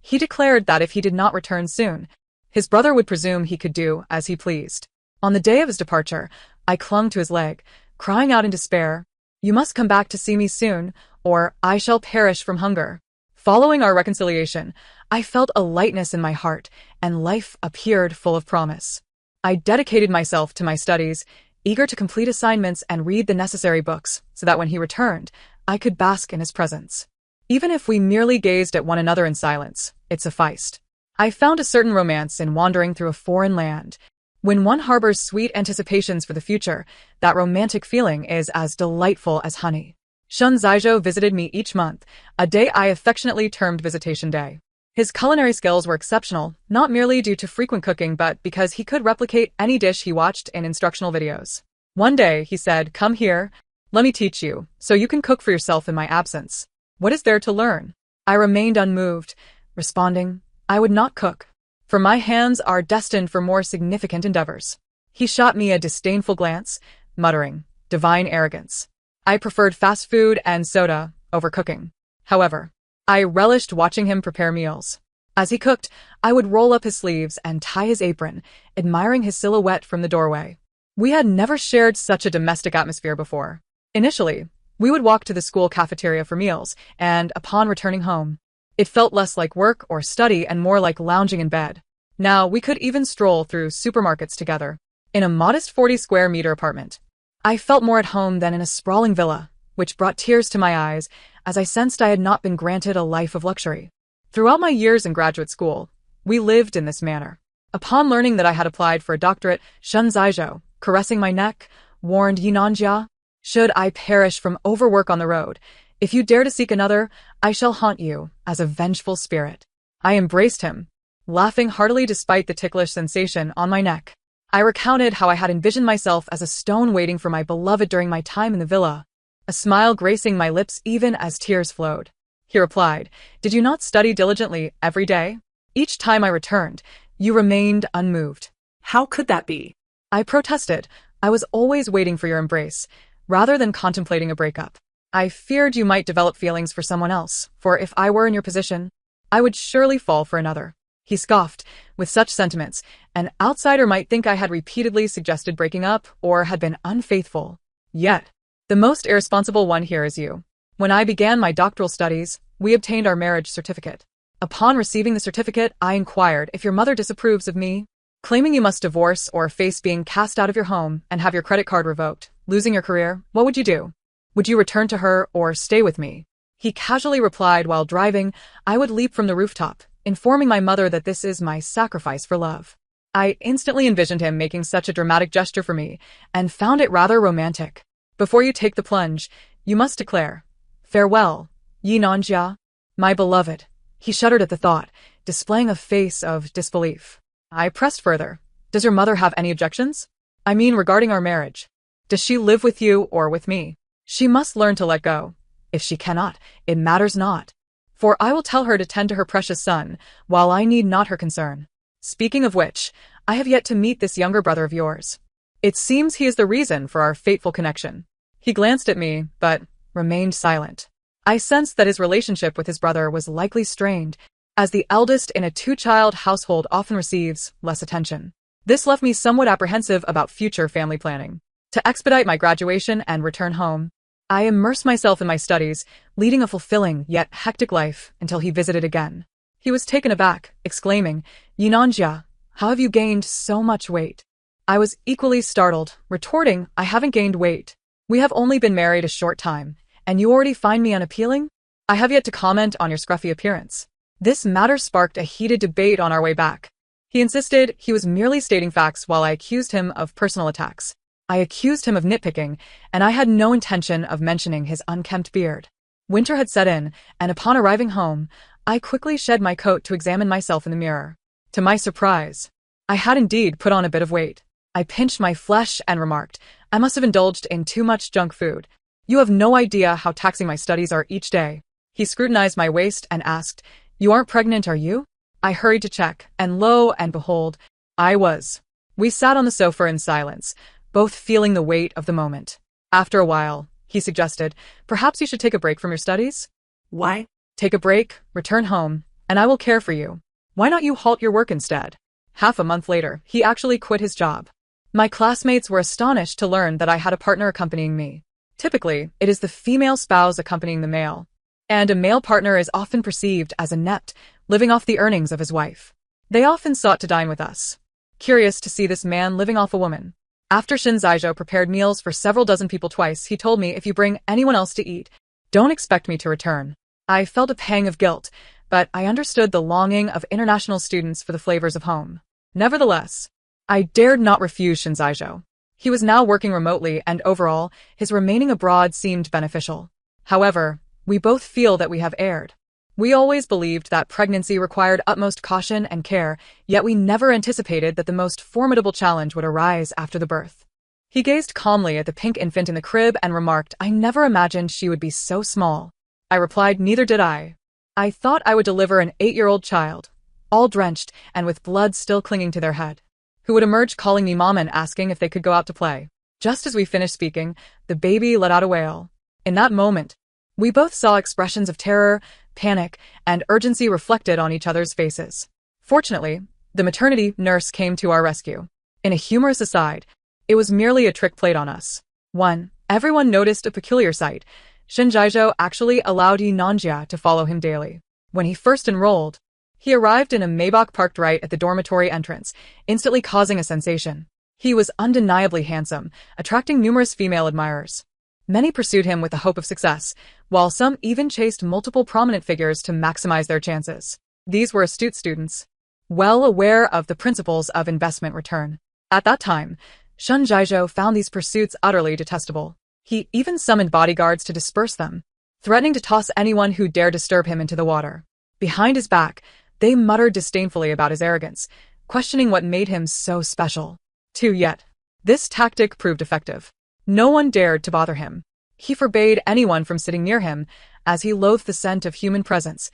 He declared that if he did not return soon, his brother would presume he could do as he pleased. On the day of his departure, I clung to his leg, crying out in despair, "You must come back to see me soon, or I shall perish from hunger." Following our reconciliation, I felt a lightness in my heart, and life appeared full of promise. I dedicated myself to my studies, eager to complete assignments and read the necessary books, so that when he returned, I could bask in his presence. Even if we merely gazed at one another in silence, it sufficed. I found a certain romance in wandering through a foreign land. When one harbors sweet anticipations for the future, that romantic feeling is as delightful as honey. Shinjaijo visited me each month, a day I affectionately termed Visitation Day. His culinary skills were exceptional, not merely due to frequent cooking but because he could replicate any dish he watched in instructional videos. One day, he said, "Come here, let me teach you, so you can cook for yourself in my absence." What is there to learn? I remained unmoved, responding, "I would not cook, for my hands are destined for more significant endeavors." He shot me a disdainful glance, muttering, "Divine arrogance." I preferred fast food and soda over cooking. However, I relished watching him prepare meals. As he cooked, I would roll up his sleeves and tie his apron, admiring his silhouette from the doorway. We had never shared such a domestic atmosphere before. Initially, we would walk to the school cafeteria for meals, and upon returning home, it felt less like work or study and more like lounging in bed. Now, we could even stroll through supermarkets together. In a modest 40-square-meter apartment, I felt more at home than in a sprawling villa, which brought tears to my eyes as I sensed I had not been granted a life of luxury. Throughout my years in graduate school, we lived in this manner. Upon learning that I had applied for a doctorate, Shun Zaizhou, caressing my neck, warned Yinanjia, should I perish from overwork on the road, if you dare to seek another, I shall haunt you as a vengeful spirit. I embraced him, laughing heartily despite the ticklish sensation on my neck. I recounted how I had envisioned myself as a stone waiting for my beloved during my time in the villa, a smile gracing my lips even as tears flowed. He replied, "Did you not study diligently every day? Each time I returned, you remained unmoved." How could that be? I protested. I was always waiting for your embrace, rather than contemplating a breakup. I feared you might develop feelings for someone else, for if I were in your position, I would surely fall for another. He scoffed. With such sentiments, an outsider might think I had repeatedly suggested breaking up or had been unfaithful. Yet, the most irresponsible one here is you. When I began my doctoral studies, we obtained our marriage certificate. Upon receiving the certificate, I inquired if your mother disapproves of me, claiming you must divorce or face being cast out of your home and have your credit card revoked, losing your career. What would you do? Would you return to her or stay with me? He casually replied while driving, I would leap from the rooftop, informing my mother that this is my sacrifice for love. I instantly envisioned him making such a dramatic gesture for me and found it rather romantic. Before you take the plunge, you must declare, farewell, Yinanjia, my beloved. He shuddered at the thought, displaying a face of disbelief. I pressed further. Does your mother have any objections? I mean regarding our marriage. Does she live with you or with me? She must learn to let go. If she cannot, it matters not. For I will tell her to tend to her precious son, while I need not her concern. Speaking of which, I have yet to meet this younger brother of yours. It seems he is the reason for our fateful connection. He glanced at me, but remained silent. I sensed that his relationship with his brother was likely strained, as the eldest in a two-child household often receives less attention. This left me somewhat apprehensive about future family planning. To expedite my graduation and return home, I immersed myself in my studies, leading a fulfilling yet hectic life until he visited again. He was taken aback, exclaiming, Yinanjia, how have you gained so much weight? I was equally startled, retorting, I haven't gained weight. We have only been married a short time, and you already find me unappealing? I have yet to comment on your scruffy appearance. This matter sparked a heated debate on our way back. He insisted he was merely stating facts while I accused him of personal attacks. I accused him of nitpicking, and I had no intention of mentioning his unkempt beard. Winter had set in, and upon arriving home, I quickly shed my coat to examine myself in the mirror. To my surprise, I had indeed put on a bit of weight. I pinched my flesh and remarked, I must have indulged in too much junk food. You have no idea how taxing my studies are each day. He scrutinized my waist and asked, You aren't pregnant, are you? I hurried to check, and lo and behold, I was. We sat on the sofa in silence, both feeling the weight of the moment. After a while, he suggested, perhaps you should take a break from your studies? Why? Take a break, return home, and I will care for you. Why not you halt your work instead? Half a month later, he actually quit his job. My classmates were astonished to learn that I had a partner accompanying me. Typically, it is the female spouse accompanying the male, and a male partner is often perceived as inept, living off the earnings of his wife. They often sought to dine with us, curious to see this man living off a woman. After Shin Zaizhou prepared meals for several dozen people twice, he told me, if you bring anyone else to eat, don't expect me to return. I felt a pang of guilt, but I understood the longing of international students for the flavors of home. Nevertheless, I dared not refuse Shin Zaizhou. He was now working remotely, and overall, his remaining abroad seemed beneficial. However, we both feel that we have erred. We always believed that pregnancy required utmost caution and care, yet we never anticipated that the most formidable challenge would arise after the birth. He gazed calmly at the pink infant in the crib and remarked, I never imagined she would be so small. I replied, neither did I. I thought I would deliver an 8-year-old child, all drenched and with blood still clinging to their head, who would emerge calling me mama and asking if they could go out to play. Just as we finished speaking, the baby let out a wail. In that moment, we both saw expressions of terror, panic, and urgency reflected on each other's faces. Fortunately, the maternity nurse came to our rescue. In a humorous aside, it was merely a trick played on us. 1. Everyone noticed a peculiar sight. Shin Zaizhou actually allowed Yinanjia to follow him daily. When he first enrolled, he arrived in a Maybach parked right at the dormitory entrance, instantly causing a sensation. He was undeniably handsome, attracting numerous female admirers. Many pursued him with the hope of success, while some even chased multiple prominent figures to maximize their chances. These were astute students. well aware of the principles of investment return. At that time, Shun Jiazhou found these pursuits utterly detestable. He even summoned bodyguards to disperse them, threatening to toss anyone who dared disturb him into the water. Behind his back, they muttered disdainfully about his arrogance, questioning what made him so special. Yet, this tactic proved effective. No one dared to bother him. He forbade anyone from sitting near him, as he loathed the scent of human presence.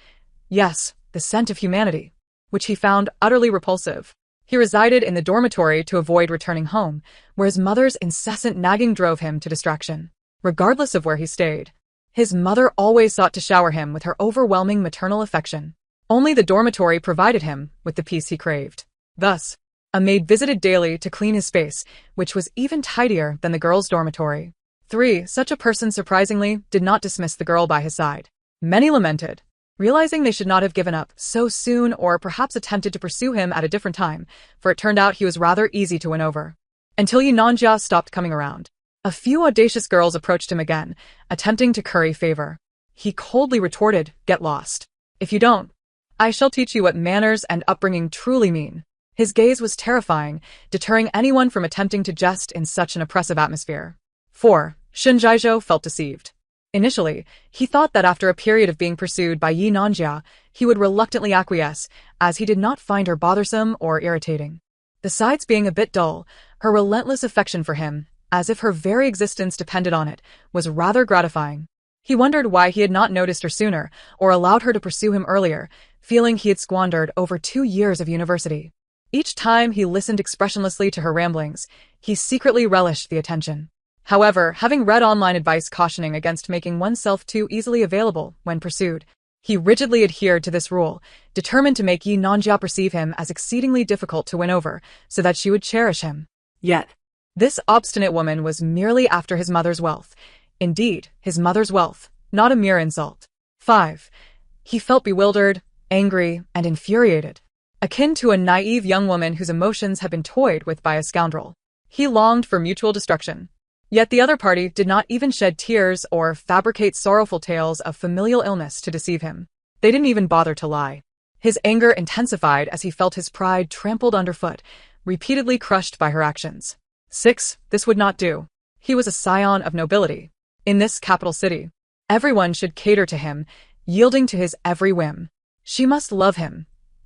Yes, the scent of humanity, which he found utterly repulsive. He resided in the dormitory to avoid returning home, where his mother's incessant nagging drove him to distraction. Regardless of where he stayed, his mother always sought to shower him with her overwhelming maternal affection. Only the dormitory provided him with the peace he craved. Thus, a maid visited daily to clean his space, which was even tidier than the girls' dormitory. 3. Such a person surprisingly did not dismiss the girl by his side. Many lamented, realizing they should not have given up so soon or perhaps attempted to pursue him at a different time, for it turned out he was rather easy to win over. Until Yi Nanjia stopped coming around. A few audacious girls approached him again, attempting to curry favor. He coldly retorted, "Get lost. If you don't, I shall teach you what manners and upbringing truly mean." His gaze was terrifying, deterring anyone from attempting to jest in such an oppressive atmosphere. 4. Shun Jiazhou felt deceived. Initially, he thought that after a period of being pursued by Yi Nanjia, he would reluctantly acquiesce, as he did not find her bothersome or irritating. Besides being a bit dull, her relentless affection for him, as if her very existence depended on it, was rather gratifying. He wondered why he had not noticed her sooner, or allowed her to pursue him earlier, feeling he had squandered over 2 years of university. Each time he listened expressionlessly to her ramblings, he secretly relished the attention. However, having read online advice cautioning against making oneself too easily available when pursued, he rigidly adhered to this rule, determined to make Yi Nanjia perceive him as exceedingly difficult to win over, so that she would cherish him. Yet, this obstinate woman was merely after his mother's wealth. Indeed, his mother's wealth, not a mere insult. 5. He felt bewildered, angry, and infuriated, akin to a naive young woman whose emotions had been toyed with by a scoundrel. He longed for mutual destruction. Yet the other party did not even shed tears or fabricate sorrowful tales of familial illness to deceive him. They didn't even bother to lie. His anger intensified as he felt his pride trampled underfoot, repeatedly crushed by her actions. 6. This would not do. He was a scion of nobility. In this capital city, everyone should cater to him, yielding to his every whim. She must love him.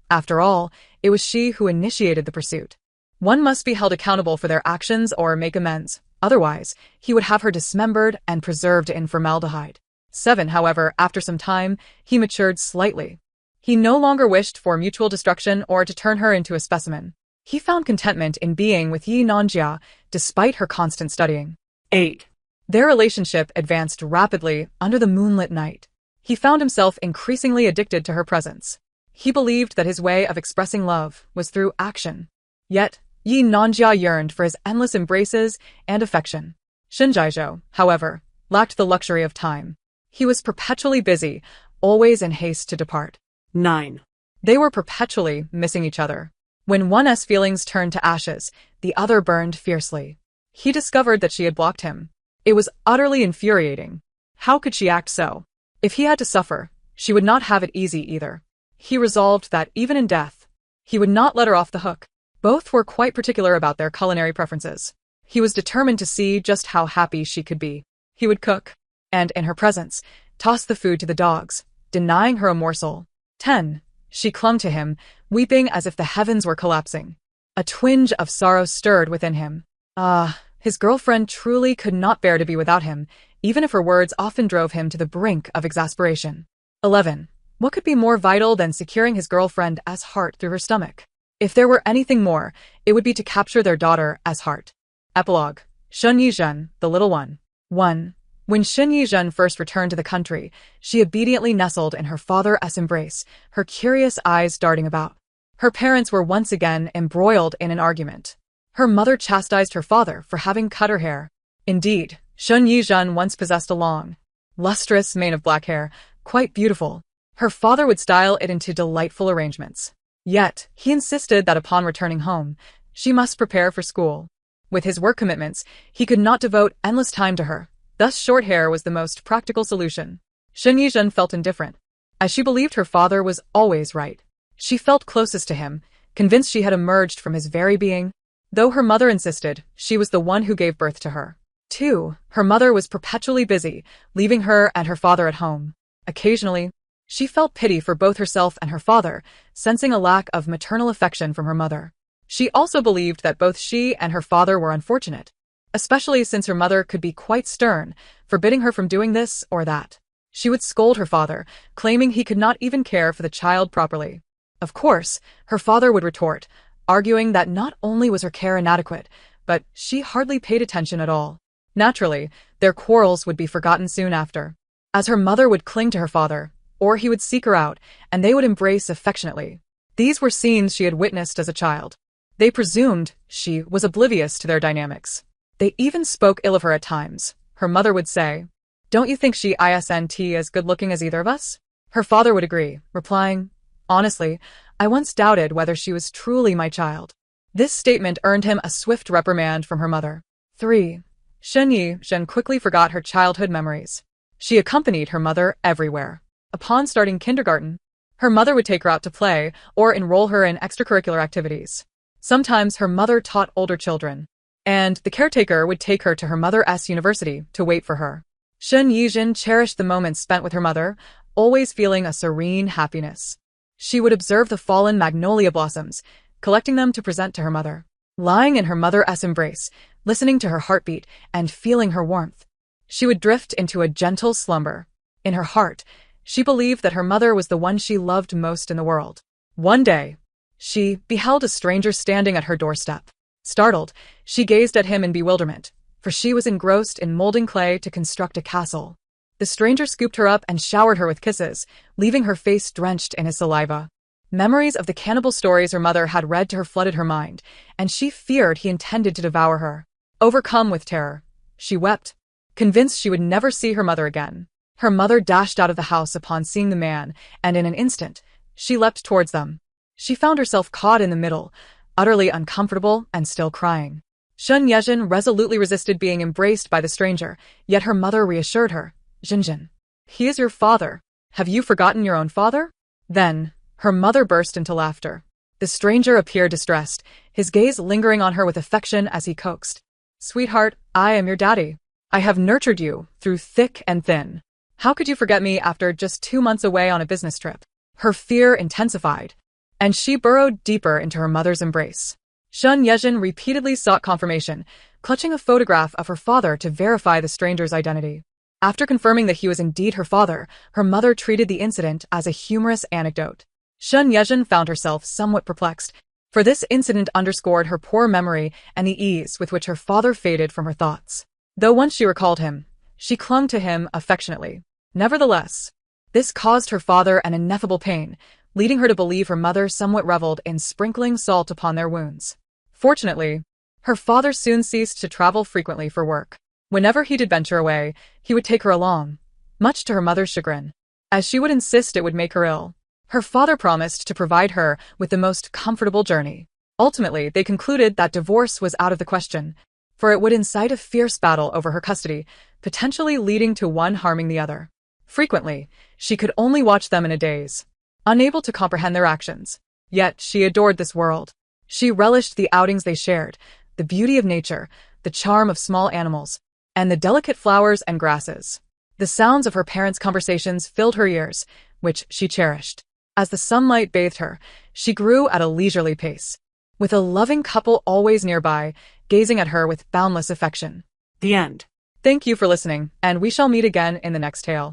After all, it was she who initiated the pursuit. One must be held accountable for their actions or make amends. Otherwise, he would have her dismembered and preserved in formaldehyde. 7. However, after some time, he matured slightly. He no longer wished for mutual destruction or to turn her into a specimen. He found contentment in being with Yi Nanjia, despite her constant studying. 8. Their relationship advanced rapidly under the moonlit night. He found himself increasingly addicted to her presence. He believed that his way of expressing love was through action. Yet, Yi Nanjia yearned for his endless embraces and affection. Shun Jiazhou, however, lacked the luxury of time. He was perpetually busy, always in haste to depart. 9. They were perpetually missing each other. When one's feelings turned to ashes, the other burned fiercely. He discovered that she had blocked him. It was utterly infuriating. How could she act so? If he had to suffer, she would not have it easy either. He resolved that even in death, he would not let her off the hook. Both were quite particular about their culinary preferences. He was determined to see just how happy she could be. He would cook, and in her presence, toss the food to the dogs, denying her a morsel. 10. She clung to him, weeping as if the heavens were collapsing. A twinge of sorrow stirred within him. His girlfriend truly could not bear to be without him, even if her words often drove him to the brink of exasperation. 11. What could be more vital than securing his girlfriend as heart through her stomach? If there were anything more, it would be to capture their daughter as heart. Epilogue. Shun Yizhen, the little one. 1. When Shun Yizhen first returned to the country, she obediently nestled in her father's embrace, her curious eyes darting about. Her parents were once again embroiled in an argument. Her mother chastised her father for having cut her hair. Indeed, Shun Yizhen once possessed a long, lustrous mane of black hair, quite beautiful. Her father would style it into delightful arrangements. Yet, he insisted that upon returning home, she must prepare for school. With his work commitments, he could not devote endless time to her. Thus short hair was the most practical solution. Shun Yizhen felt indifferent, as she believed her father was always right. She felt closest to him, convinced she had emerged from his very being. Though her mother insisted, she was the one who gave birth to her. 2. Her mother was perpetually busy, leaving her and her father at home. Occasionally, she felt pity for both herself and her father, sensing a lack of maternal affection from her mother. She also believed that both she and her father were unfortunate, especially since her mother could be quite stern, forbidding her from doing this or that. She would scold her father, claiming he could not even care for the child properly. Of course, her father would retort, arguing that not only was her care inadequate, but she hardly paid attention at all. Naturally, their quarrels would be forgotten soon after, as her mother would cling to her father, or he would seek her out, and they would embrace affectionately. These were scenes she had witnessed as a child. They presumed she was oblivious to their dynamics. They even spoke ill of her at times. Her mother would say, "Don't you think she isn't as good-looking as either of us?" Her father would agree, replying, "Honestly, I once doubted whether she was truly my child." This statement earned him a swift reprimand from her mother. 3. Shen Yizhen quickly forgot her childhood memories. She accompanied her mother everywhere. Upon starting kindergarten, her mother would take her out to play or enroll her in extracurricular activities. Sometimes her mother taught older children, and the caretaker would take her to her mother's university to wait for her. Shen Yizhen cherished the moments spent with her mother, always feeling a serene happiness. She would observe the fallen magnolia blossoms, collecting them to present to her mother. Lying in her mother's embrace, listening to her heartbeat and feeling her warmth, she would drift into a gentle slumber. In her heart, she believed that her mother was the one she loved most in the world. One day, she beheld a stranger standing at her doorstep. Startled, she gazed at him in bewilderment, for she was engrossed in molding clay to construct a castle. The stranger scooped her up and showered her with kisses, leaving her face drenched in his saliva. Memories of the cannibal stories her mother had read to her flooded her mind, and she feared he intended to devour her. Overcome with terror, she wept, convinced she would never see her mother again. Her mother dashed out of the house upon seeing the man, and in an instant, she leapt towards them. She found herself caught in the middle, utterly uncomfortable and still crying. Shen Yizhen resolutely resisted being embraced by the stranger, yet her mother reassured her. "Jinjin, he is your father. Have you forgotten your own father?" Then, her mother burst into laughter. The stranger appeared distressed, his gaze lingering on her with affection as he coaxed. "Sweetheart, I am your daddy. I have nurtured you through thick and thin. How could you forget me after just 2 months away on a business trip?" Her fear intensified, and she burrowed deeper into her mother's embrace. Shen Yizhen repeatedly sought confirmation, clutching a photograph of her father to verify the stranger's identity. After confirming that he was indeed her father, her mother treated the incident as a humorous anecdote. Shen Yizhen found herself somewhat perplexed, for this incident underscored her poor memory and the ease with which her father faded from her thoughts. Though once she recalled him, she clung to him affectionately. Nevertheless, this caused her father an ineffable pain, leading her to believe her mother somewhat reveled in sprinkling salt upon their wounds. Fortunately, her father soon ceased to travel frequently for work. Whenever he did venture away, he would take her along, much to her mother's chagrin, as she would insist it would make her ill. Her father promised to provide her with the most comfortable journey. Ultimately, they concluded that divorce was out of the question, for it would incite a fierce battle over her custody, potentially leading to one harming the other. Frequently, she could only watch them in a daze, unable to comprehend their actions. Yet she adored this world. She relished the outings they shared, the beauty of nature, the charm of small animals, and the delicate flowers and grasses. The sounds of her parents' conversations filled her ears, which she cherished. As the sunlight bathed her, she grew at a leisurely pace, with a loving couple always nearby, gazing at her with boundless affection. The end. Thank you for listening, and we shall meet again in the next tale.